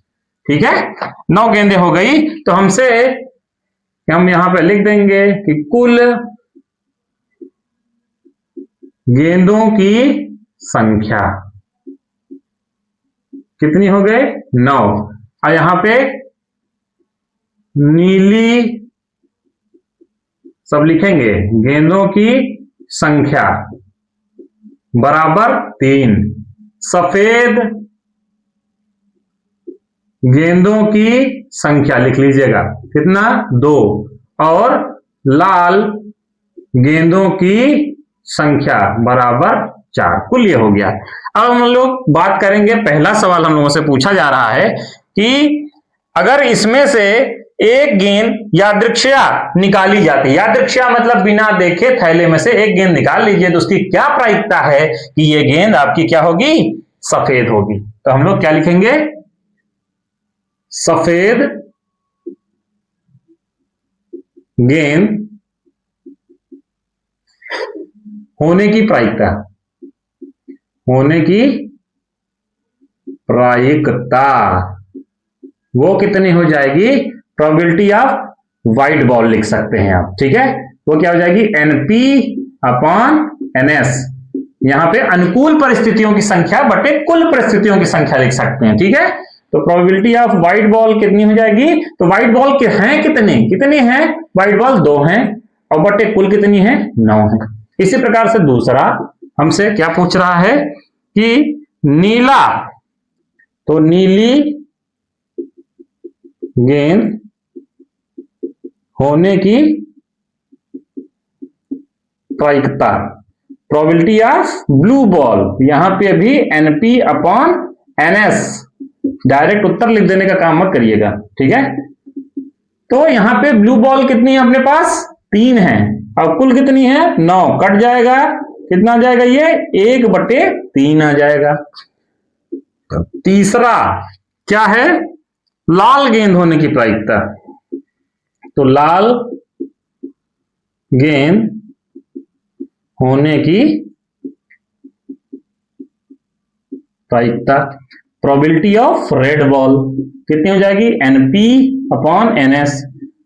ठीक है, 9 गेंदें हो गई। तो हमसे हम यहां पे लिख देंगे कि कुल गेंदों की संख्या कितनी हो गई? 9। और यहां पे नीली सब लिखेंगे, गेंदों की संख्या बराबर 3, सफेद गेंदों की संख्या लिख लीजिएगा कितना? 2, और लाल गेंदों की संख्या बराबर 4। कुल ये हो गया। अब हम लोग बात करेंगे, पहला सवाल हम लोगों से पूछा जा रहा है कि अगर इसमें से एक गेंद यादृच्छया निकाली जाती है, यादृच्छया मतलब बिना देखे थैले में से एक गेंद निकाल लीजिए, तो उसकी क्या प्रायिकता है कि ये गेंद आपकी क्या होगी, सफेद होगी। तो हम लोग क्या लिखेंगे, सफेद गेंद होने की प्रायिकता, होने की प्रायिकता वो कितनी हो जाएगी, प्रोबेबिलिटी ऑफ व्हाइट बॉल लिख सकते हैं आप, ठीक है। वो क्या हो जाएगी, NP अपॉन NS। यहां पे अनुकूल परिस्थितियों की संख्या बटे कुल परिस्थितियों की संख्या लिख सकते हैं, ठीक है। तो प्रोबेबिलिटी ऑफ व्हाइट बॉल कितनी हो जाएगी, तो व्हाइट बॉल के हैं कितने, कितने हैं व्हाइट बॉल, 2 हैं, और बटे कुल कितनी है, 9 है। इसी प्रकार से दूसरा हमसे क्या पूछ रहा है कि नीला, तो नीली गेंद होने की प्रायिकता, प्रोबेबिलिटी ऑफ ब्लू बॉल, यहां पे भी NP अपॉन NS, डायरेक्ट उत्तर लिख देने का काम मत करिएगा, ठीक है। तो यहां पे ब्लू बॉल कितनी है अपने पास, 3 है, और कुल कितनी है, 9, कट जाएगा, कितना आ जाएगा ये, 1/3 आ जाएगा। तीसरा क्या है, लाल गेंद होने की प्रायिकता, तो लाल गेंद होने की प्रायिकता, प्रोबेबिलिटी ऑफ रेड बॉल कितनी हो जाएगी, NP अपॉन NS।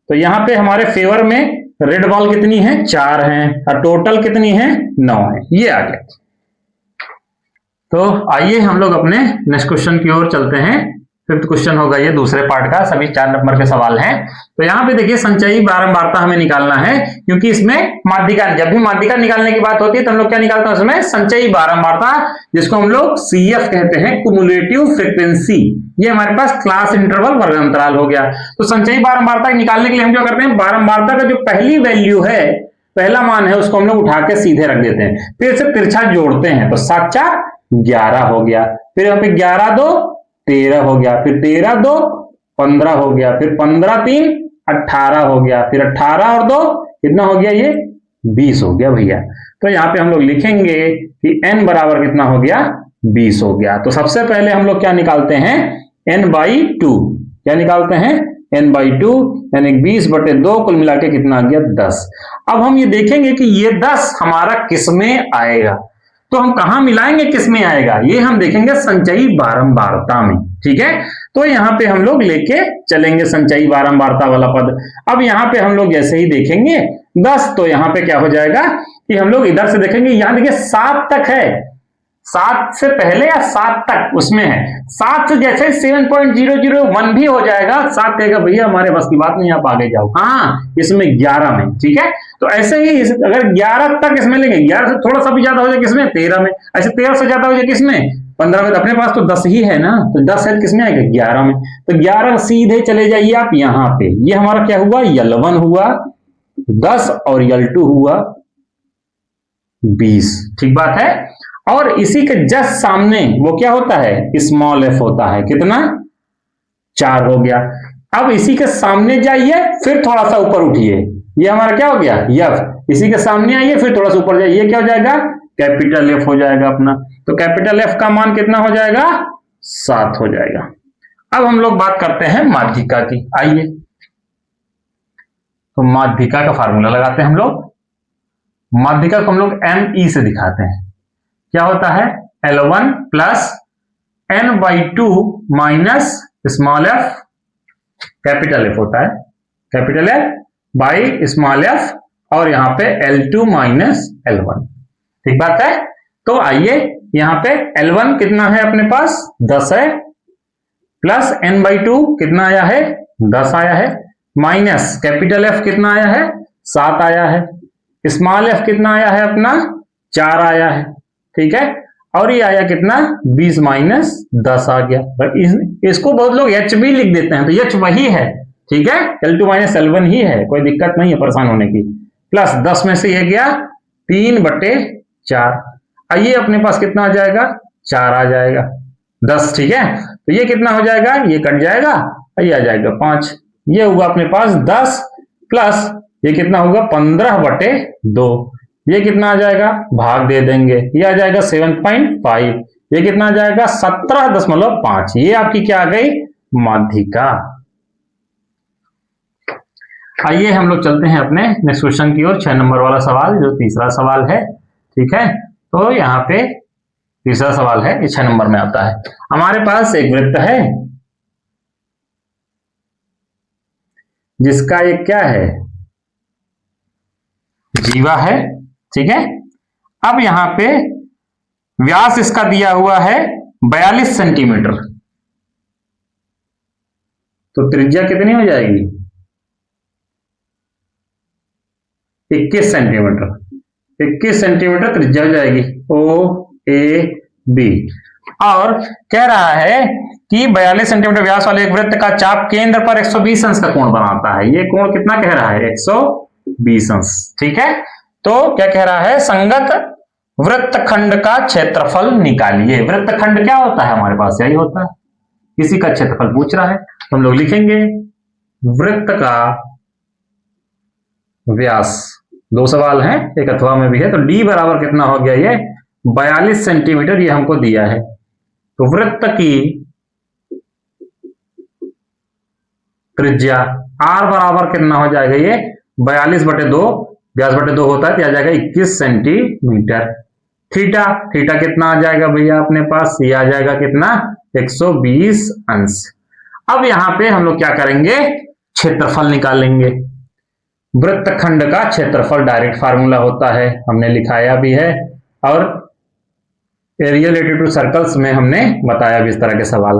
तो यहां पे हमारे फेवर में रेड बॉल कितनी है, 4 है, और टोटल कितनी है, 9 है, ये आ गया। तो आइए हम लोग अपने नेक्स्ट क्वेश्चन की ओर चलते हैं। 5th क्वेश्चन होगा ये, दूसरे पार्ट का, सभी 4 नंबर के सवाल हैं। तो यहाँ पे देखिए संचयी बारंबारता हमें निकालना है, क्योंकि इसमें माध्यिका, जब भी माध्यिका निकालने की बात होती है तो हम लोग क्या निकालते हैं उसमें, संचयी बारंबारता, जिसको हम लोग CF कहते हैं, कुमुलेटिव फ्रीक्वेंसी। ये हमारे पास क्लास इंटरवल वर्ग अंतराल हो गया। तो संचयी बारंबारता निकालने के लिए हम क्या करते हैं, बारंबारता का जो पहली वैल्यू है, पहला मान है, उसको हम लोग उठा के सीधे रख देते हैं, फिर से तिरछा जोड़ते हैं, तो 7 4 11 हो गया, फिर यहाँ पे 11 2 13 हो गया, फिर 13 2 15 हो गया, फिर 15 3 18 हो गया, फिर 18 और 2 कितना हो गया, ये 20 हो गया भैया। तो यहाँ पे हम लोग लिखेंगे कि n बराबर कितना हो गया, 20 हो गया। तो सबसे पहले हम लोग क्या निकालते हैं, n/2, क्या निकालते हैं, n/2, यानी 20/2, कुल मिला के कितना आ गया, 10। अब हम ये देखेंगे कि ये 10 हमारा किस में आएगा, तो हम कहां मिलाएंगे, किस में आएगा, ये हम देखेंगे संचयी बारंबारता में, ठीक है। तो यहां पे हम लोग लेके चलेंगे संचयी बारंबारता वाला पद। अब यहां पे हम लोग जैसे ही देखेंगे 10, तो यहां पे क्या हो जाएगा कि हम लोग इधर से देखेंगे, यहां देखिए 7 तक है, 7 से पहले या 7 तक उसमें है, 7 से जैसे 7.001 भी हो जाएगा, 7 कहेगा भैया हमारे बस की बात नहीं, आप आगे जाओ, हाँ इसमें 11 में, ठीक है। तो ऐसे ही अगर 11 तक इसमें लेंगे, 11 से थोड़ा सा भी ज्यादा हो जाए किसमें, 13 में, ऐसे 13 से ज्यादा हो जाए किसमें, 15 में, तो अपने पास तो 10 ही है ना, तो 10 है किसमें आएगा, 11 में। तो 11 सीधे चले जाइए आप यहाँ पे, ये हमारा क्या हुआ, L1 हुआ 10 और L2 हुआ 20, ठीक बात है। और इसी के जस्ट सामने वो क्या होता है, स्मॉल f होता है, कितना, 4 हो गया। अब इसी के सामने जाइए, फिर थोड़ा सा ऊपर उठिए, ये हमारा क्या हो गया, f, इसी के सामने आइए, फिर थोड़ा सा ऊपर जाइए, ये क्या हो जाएगा, कैपिटल F हो जाएगा अपना। तो कैपिटल F का मान कितना हो जाएगा, 7 हो जाएगा। अब हम लोग बात करते हैं माध्यिका की, आइए तो माध्यिका का फार्मूला लगाते हैं हम लोग। माध्यिका को हम लोग ME से दिखाते हैं, क्या होता है, L1 plus n/2 minus small f, capital F होता है, capital F by small f, और यहां पे L2 माइनस L1, ठीक बात है। तो आइए यहां पे L1 कितना है अपने पास, 10 है, प्लस n/2 कितना आया है, 10 आया है, माइनस कैपिटल F कितना आया है, 7 आया है, स्मॉल f कितना आया है अपना, 4 आया है, ठीक है। और ये आया कितना, 20 माइनस 10 आ गया। इसको बहुत लोग h भी लिख देते हैं, तो h वही है, ठीक है, L2 माइनस L1 ही है, कोई दिक्कत नहीं है परेशान होने की। प्लस 10 में से ये गया 3/4, आइए अपने पास कितना आ जाएगा, 4 आ जाएगा, 10, ठीक है। तो ये कितना हो जाएगा, ये कट जाएगा, ये आ जाएगा 5, ये होगा अपने पास 10 प्लस ये कितना होगा 15/2। ये कितना आ जाएगा, भाग दे देंगे, ये आ जाएगा 7.5। ये कितना आ जाएगा 17.5। ये आपकी क्या आ गई, माध्यिका। आइए हम लोग चलते हैं अपने नेक्स्ट क्वेश्चन की ओर, 6 नंबर वाला सवाल जो तीसरा सवाल है। ठीक है, तो यहाँ पे तीसरा सवाल है, ये 6 नंबर में आता है। हमारे पास एक वृत्त है जिसका एक क्या है, जीवा है। ठीक है, अब यहां पे व्यास इसका दिया हुआ है 42 सेंटीमीटर, तो त्रिज्या कितनी हो जाएगी, 21 सेंटीमीटर। 21 सेंटीमीटर त्रिज्या हो जाएगी ओ ए बी। और कह रहा है कि 42 सेंटीमीटर व्यास वाले एक वृत्त का चाप केंद्र पर 120 अंश का कोण बनाता है। ये कोण कितना कह रहा है, 120 अंश। ठीक है, तो क्या कह रहा है, संगत वृत्तखंड का क्षेत्रफल निकालिए। वृत्तखंड क्या होता है, हमारे पास यही होता है, इसी का क्षेत्रफल पूछ रहा है। तो हम लोग लिखेंगे वृत्त का व्यास, दो सवाल हैं, एक अथवा में भी है, तो डी बराबर कितना हो गया, ये 42 सेंटीमीटर ये हमको दिया है। तो वृत्त की त्रिज्या आर बराबर कितना हो जाएगा, ये 42/2, व्यास बटे 2 होता है, तो आ जाएगा 21 सेंटीमीटर। थीटा, थीटा कितना आ जाएगा भैया अपने पास, ये आ जाएगा कितना, 120 अंश। अब यहां पे हम लोग क्या करेंगे, क्षेत्रफल निकालेंगे। वृत्तखंड का क्षेत्रफल डायरेक्ट फार्मूला होता है, हमने लिखाया भी है, और एरिया रिलेटेड टू सर्कल्स में हमने बताया भी इस तरह के सवाल।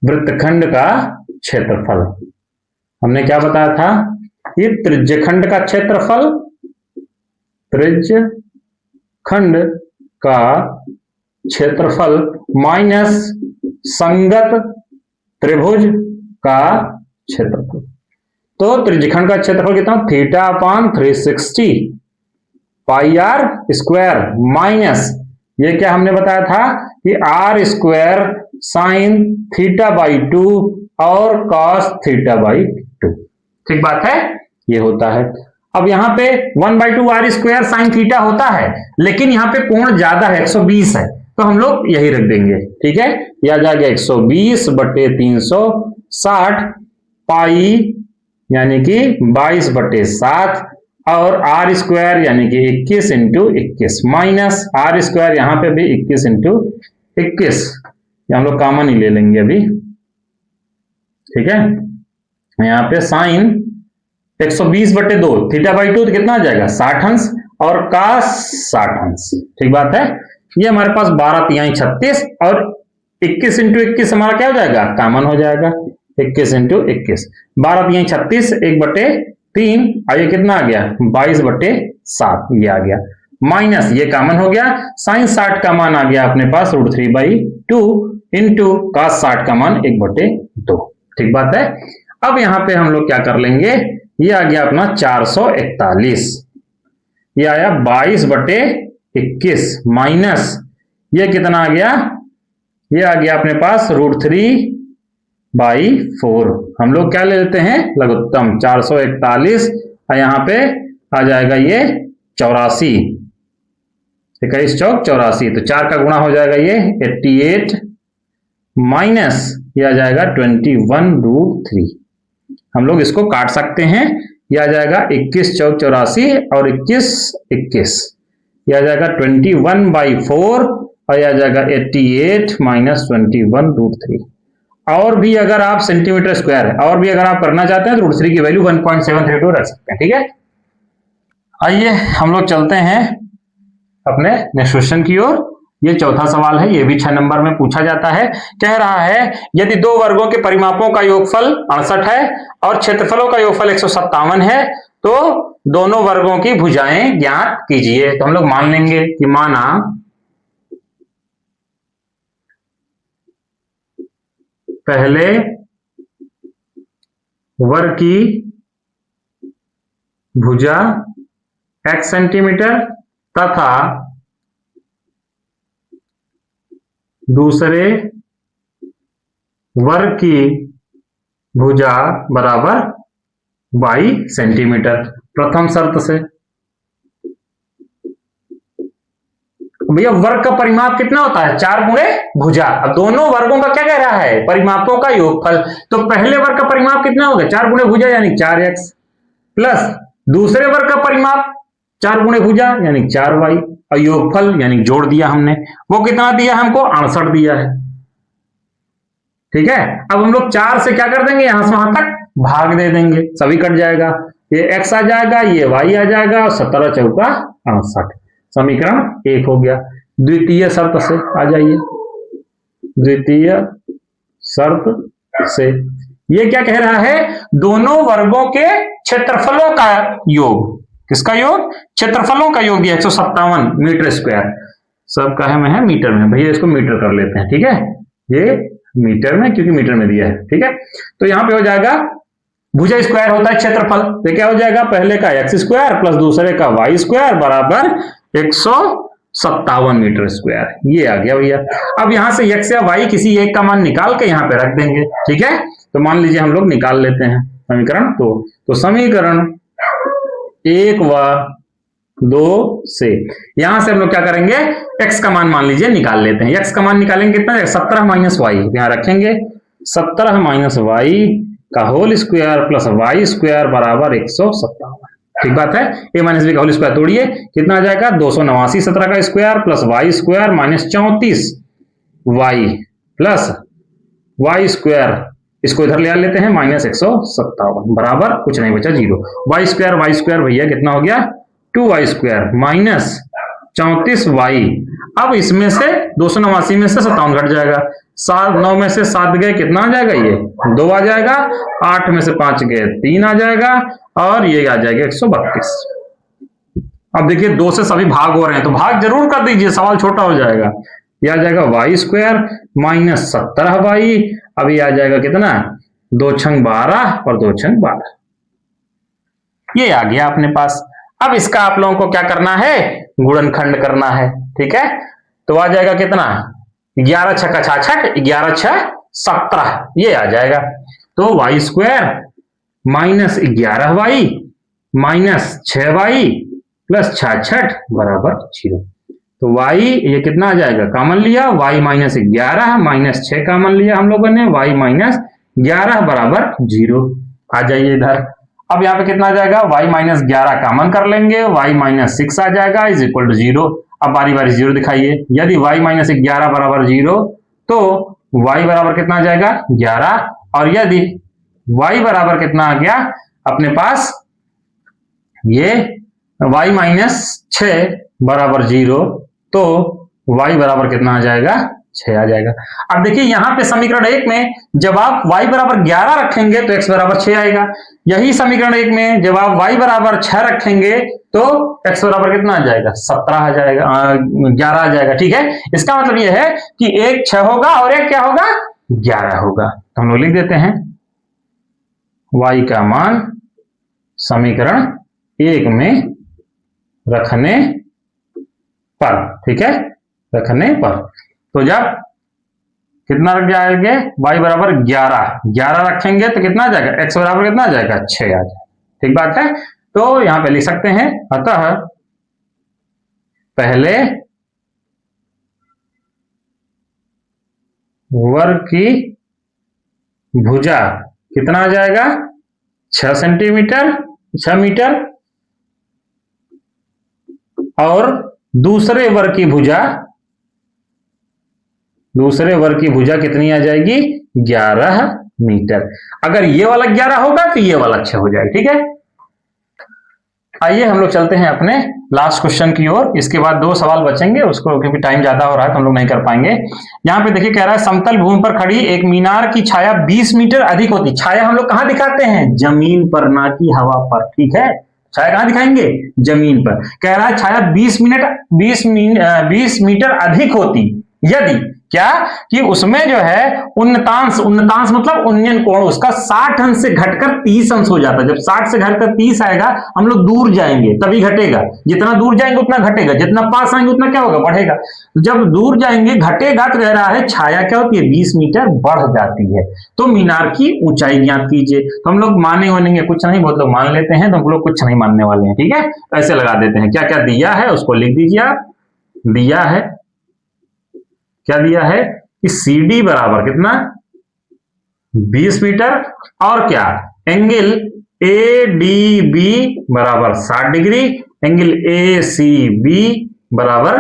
वृत्तखंड का क्षेत्रफल हमने क्या बताया था, ये त्रिज्यखंड का क्षेत्रफल, त्रिज्यखंड का क्षेत्रफल माइनस संगत त्रिभुज का क्षेत्रफल। तो त्रिज्यखंड का क्षेत्रफल कितना, θ/360 पाई आर स्क्वायर माइनस ये क्या हमने बताया था कि आर स्क्वायर साइन θ/2 और cos θ/2। ठीक बात है, ये होता है। अब यहां पे 1/2 आर स्क्वायर साइन थीटा होता है, लेकिन यहां पे कोण ज्यादा है, 120 है, तो हम लोग यही रख देंगे। ठीक है, यह आ जाएगा 120/360 पाई यानी कि 22/7 और आर स्क्वायर यानी कि 21 × 21 माइनस आर स्क्वायर यहां पे भी 21 × 21, हम लोग कॉमन ही ले लेंगे अभी। ठीक है, यहां पे साइन 120/2 θ/2 तो कितना आ जाएगा 60 अंश और cos 60 अंश। ठीक बात है, ये हमारे पास 12 × 36 और 21 × 21 हमारा क्या हो जाएगा, कॉमन हो जाएगा, 21 × 21, 12 × 36 1/3 और ये कितना आ गया 22/7, ये आ गया माइनस ये कॉमन हो गया, साइन 60 का मान आ गया अपने पास √3/2 इंटू cos 60 का मान 1/2। ठीक बात है, अब यहां पे हम लोग क्या कर लेंगे, ये आ गया अपना 441, ये आया 22/21 माइनस ये कितना आ गया, ये आ गया अपने पास √3/4। हम लोग क्या ले लेते हैं, लघुत्तम 441 और यहां पे आ जाएगा ये 84, 21 चौक 84, तो 4 का गुणा हो जाएगा ये 88 माइनस ये आ जाएगा 21√3। हम लोग इसको काट सकते हैं, ये आ जाएगा 21 चौक 84 और 21 21, ये आ जाएगा 21/4 और ये आ जाएगा 88 माइनस 21√3। और भी अगर आप सेंटीमीटर स्क्वायर है और भी अगर आप करना चाहते हैं तो √3 की वैल्यू 1.732 रख सकते हैं। ठीक है, आइए हम लोग चलते हैं अपने नेक्स्ट क्वेश्चन की ओर। ये चौथा सवाल है, ये भी 6 नंबर में पूछा जाता है। कह रहा है यदि दो वर्गों के परिमापों का योगफल 68 है और क्षेत्रफलों का योगफल 157 है तो दोनों वर्गों की भुजाएं ज्ञात कीजिए। तो हम लोग मान लेंगे कि माना पहले वर्ग की भुजा x सेंटीमीटर तथा दूसरे वर्ग की भुजा बराबर y सेंटीमीटर, प्रथम शर्त से। भैया वर्ग का परिमाप कितना होता है? 4 गुणे भुजा। अब दोनों वर्गों का क्या कह रहा है? परिमापों का योगफल। तो पहले वर्ग का परिमाप कितना होगा? 4 गुणे भुजा यानी 4x, प्लस दूसरे वर्ग का परिमाप 4 गुणे भुजा यानी 4y, और योगफल यानी जोड़ दिया हमने, वो कितना दिया हमको? 68 दिया है। ठीक है, अब हम लोग 4 से क्या कर देंगे? यहां से वहां तक भाग दे देंगे, सभी कट जाएगा, ये x आ जाएगा, ये y आ जाएगा, और 17 चौका 68, समीकरण 1 हो गया। द्वितीय शर्त से आ जाइए, द्वितीय शर्त से ये क्या कह रहा है? दोनों वर्गों के क्षेत्रफलों का योग। किसका योग? क्षेत्रफलों का योग दिया 157 मीटर स्क्वायर। सब कहे में है मीटर में, भैया इसको मीटर कर लेते हैं। ठीक है, ये मीटर में, क्योंकि मीटर में दिया है। ठीक है, तो यहां पे हो जाएगा भुजा स्क्वायर होता है क्षेत्रफल, तो क्या हो जाएगा? पहले का x स्क्वायर प्लस दूसरे का y स्क्वायर बराबर 157 मीटर स्क्वायर। ये आ गया भैया। अब यहां से x या y किसी एक का मान निकाल के यहां पे रख देंगे। ठीक है, तो मान लीजिए हम लोग निकाल लेते हैं समीकरण। तो समीकरण 1 व 2 से यहां से हम लोग क्या करेंगे? x का मान लीजिए निकाल लेते हैं। x का मान निकालेंगे कितना? 17 माइनस वाई, यहां रखेंगे 17 माइनस वाई का whole square plus Y square बराबर 157। ठीक बात है, a माइनस बी का होल स्क्वायर तोड़िए, कितना आ जाएगा? 289 17 का square plus Y square minus 34 Y plus Y square, इसको इधर ले आ लेते हैं, माइनस 157 बराबर कुछ नहीं बचा 0। वाई स्क्वायर भैया कितना हो गया? 2y square minus 34 Y. अब इसमें से 289 में से 57 घट जाएगा, 9 में से 7 गए, कितना आ जाएगा? ये 2 आ जाएगा, 8 में से 5 गए 3 आ जाएगा, और ये आ जाएगा 132। अब देखिए 2 से सभी भाग हो रहे हैं, तो भाग जरूर कर दीजिए, सवाल छोटा हो जाएगा। ये आ जाएगा वाई स्क्वायर माइनस 17 वाई, अब ये आ जाएगा कितना? 2 छंग 12 और 2 छंग 12, ये आ गया अपने पास। अब इसका आप लोगों को क्या करना है? गुणनखंड करना है। ठीक है, तो आ जाएगा कितना? 11 छक्का 66, 11 छह 17, ये आ जाएगा। तो Y square minus 11y minus 6y plus 66 बराबर 0। तो y ये कितना आ जाएगा? कॉमन लिया, y माइनस 11 माइनस 6 कॉमन लिया हम लोगों ने, y माइनस 11 बराबर 0। आ जाइए इधर। अब यहाँ पे कितना आ जाएगा? y माइनस 11 कॉमन कर लेंगे, y माइनस 6 आ जाएगा इज इक्वल टू 0। अब बारी बारी 0 दिखाइए। यदि y माइनस 11 बराबर 0 तो y बराबर कितना आ जाएगा? 11, और यदि y बराबर कितना आ गया अपने पास? ये y माइनस 6 बराबर 0, तो y बराबर कितना आ जाएगा? 6 आ जाएगा। अब देखिए यहां पे समीकरण 1 में जब आप y बराबर 11 रखेंगे तो x बराबर 6 आएगा। यही समीकरण 1 में जब आप y बराबर 6 रखेंगे तो x बराबर कितना आ जाएगा? 17 आ जाएगा, 11 आ जाएगा। ठीक है, इसका मतलब यह है कि एक 6 होगा और एक क्या होगा? 11 होगा। तो हम लोग लिख देते हैं y का मान समीकरण 1 में रखने पर, ठीक है, रखने पर, तो जब कितना रख जाएंगे? y बराबर 11 रखेंगे तो कितना आ जाएगा? x बराबर कितना आ जाएगा? 6 आ जाएगा। ठीक बात है, तो यहां पे लिख सकते हैं, अतः पहले वर्ग की भुजा कितना आ जाएगा? 6 सेंटीमीटर, 6 मीटर, और दूसरे वर्ग की भुजा कितनी आ जाएगी? 11 मीटर। अगर ये वाला 11 होगा तो ये वाला 6 हो जाएगा। ठीक है, आइए हम लोग चलते हैं अपने लास्ट क्वेश्चन की ओर। इसके बाद 2 सवाल बचेंगे, उसको क्योंकि टाइम ज्यादा हो रहा है तो हम लोग नहीं कर पाएंगे। यहां पे देखिए कह रहा है समतल भूमि पर खड़ी एक मीनार की छाया 20 मीटर अधिक होती। छाया हम लोग कहां दिखाते हैं? जमीन पर, ना कि हवा पर। ठीक है, छाया कहां दिखाएंगे? जमीन पर। कह रहा है छाया 20 मीटर अधिक होती यदि क्या कि उसमें जो है उन्नतांश मतलब उन्नयन कोण उसका 60 अंश से घटकर 30 अंश हो जाता है। जब 60 से घटकर 30 आएगा हम लोग दूर जाएंगे तभी घटेगा, जितना दूर जाएंगे उतना घटेगा, जितना पास आएंगे उतना क्या होगा, बढ़ेगा। जब दूर जाएंगे घटेगा तो कह रहा है छाया क्या होती है 20 मीटर बढ़ जाती है। तो मीनार की ऊंचाई ज्ञात कीजिए। तो हम लोग माने वानेंगे कुछ नहीं, बहुत लोग मान लेते हैं, तो हम लोग कुछ नहीं मानने वाले हैं, ठीक है। ऐसे लगा देते हैं, क्या क्या दिया है उसको लिख दीजिए आप। दिया है, क्या दिया है कि CD बराबर कितना 20 मीटर और क्या एंगल ADB बराबर 60 डिग्री, एंगल ACB बराबर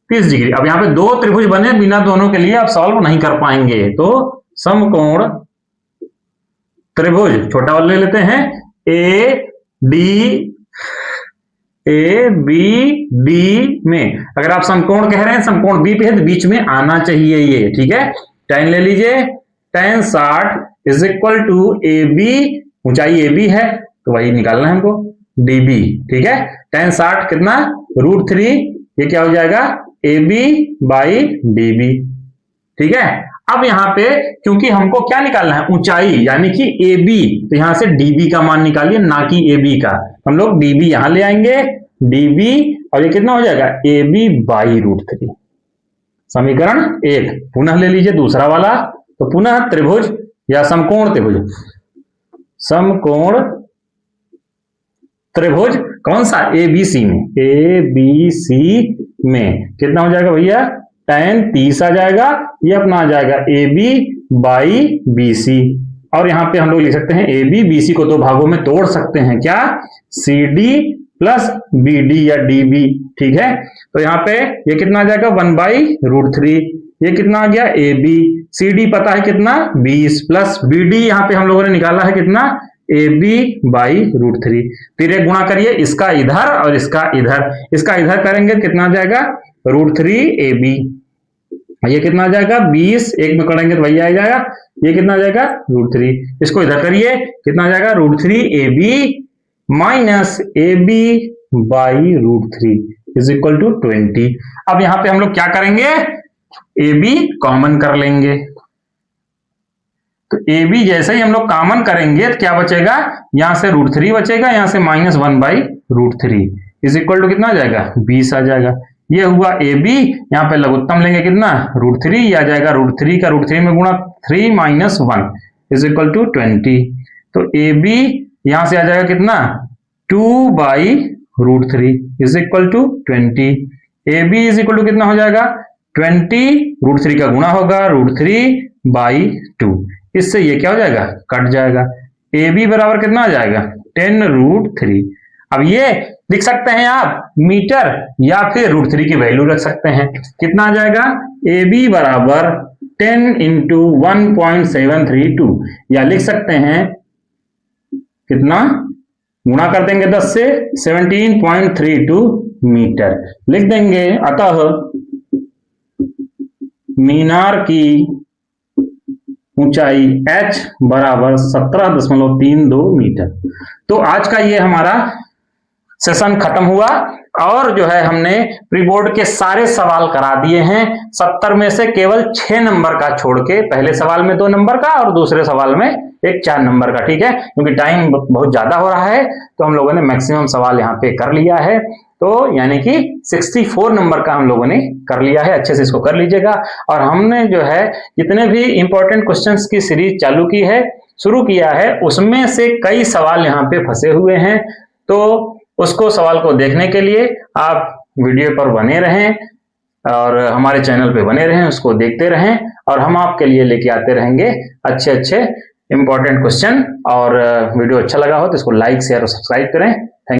30 डिग्री। अब यहां पे दो त्रिभुज बने, बिना दोनों के लिए आप सॉल्व नहीं कर पाएंगे, तो समकोण त्रिभुज छोटा वाला ले लेते हैं ABD में। अगर आप समकोण कह रहे हैं समकोण B पे है तो बीच में आना चाहिए ये, ठीक है। tan ले लीजिए, tan 60 is equal to AB, ऊंचाई AB है तो वही निकालना है हमको DB, ठीक है। tan 60 कितना √3, ये क्या हो जाएगा AB बाई DB, ठीक है। अब यहां पे क्योंकि हमको क्या निकालना है ऊंचाई यानी कि AB, तो यहां से DB का मान निकालिए ना कि AB का। हम लोग DB यहां ले आएंगे, DB और ये कितना हो जाएगा AB बाई √3। समीकरण 1 पुनः ले लीजिए दूसरा वाला, तो पुनः त्रिभुज या समकोण त्रिभुज, समकोण त्रिभुज कौन सा ABC में, ABC में कितना हो जाएगा भैया tan 30 आ जाएगा, ये अपना आ जाएगा AB बाई BC। और यहां पे हम लोग लिख सकते हैं AB BC को दो भागों में तोड़ सकते हैं, क्या CD प्लस BD या DB, ठीक है। तो यहाँ पे ये कितना आ जाएगा 1/√3, ये कितना आ गया AB, CD पता है कितना 20 प्लस BD यहाँ पे हम लोगों ने निकाला है कितना AB बाई √3। फिर एक गुणा करिए इसका इधर और इसका इधर, इसका इधर करेंगे कितना आ जाएगा √3AB, ये कितना आ जाएगा 20, एक में करेंगे तो वही आ जाएगा, ये कितना आ जाएगा √3, इसको इधर करिए कितना आ जाएगा √3AB minus AB by √3 is equal to 20। अब यहां पे हम लोग क्या करेंगे AB कॉमन कर लेंगे, तो AB जैसे ही हम लोग कॉमन करेंगे तो क्या बचेगा यहां से √3 बचेगा, यहां से -1/√3 इज इक्वल टू कितना आ जाएगा 20 आ जाएगा। ये हुआ AB, यहाँ पे लघुत्तम लेंगे कितना √3, ये आ जाएगा √3 का √3 में गुणा 3 - 1 इज इक्वल टू 20। तो AB यहां से आ जाएगा कितना 2/√3 is equal to 20। AB is equal to कितना हो जाएगा 20, √3 का गुणा होगा √3/2, इससे ये क्या हो जाएगा कट जाएगा। AB बराबर कितना आ जाएगा 10√3। अब ये लिख सकते हैं आप मीटर या फिर √3 की वैल्यू रख सकते हैं, कितना आ जाएगा AB बराबर 10 × 1.732, या लिख सकते हैं कितना गुणा कर देंगे 10 से 17.32 मीटर लिख देंगे। अतः मीनार की ऊंचाई H बराबर 17.32 मीटर। तो आज का ये हमारा सेशन खत्म हुआ और जो है हमने प्री बोर्ड के सारे सवाल करा दिए हैं। 70 में से केवल 6 नंबर का छोड़ के, पहले सवाल में 2 नंबर का और दूसरे सवाल में एक 4 नंबर का, ठीक है। क्योंकि टाइम बहुत ज्यादा हो रहा है तो हम लोगों ने मैक्सिमम सवाल यहाँ पे कर लिया है, तो यानी कि 64 नंबर का हम लोगों ने कर लिया है। अच्छे से इसको कर लीजिएगा। और हमने जो है जितने भी इंपॉर्टेंट क्वेश्चंस की सीरीज चालू की है, शुरू किया है, उसमें से कई सवाल यहाँ पे फंसे हुए हैं, तो उसको सवाल को देखने के लिए आप वीडियो पर बने रहें और हमारे चैनल पे बने रहें, उसको देखते रहें और हम आपके लिए लेके आते रहेंगे अच्छे अच्छे इंपॉर्टेंट क्वेश्चन। और वीडियो अच्छा लगा हो तो इसको लाइक शेयर और सब्सक्राइब करें।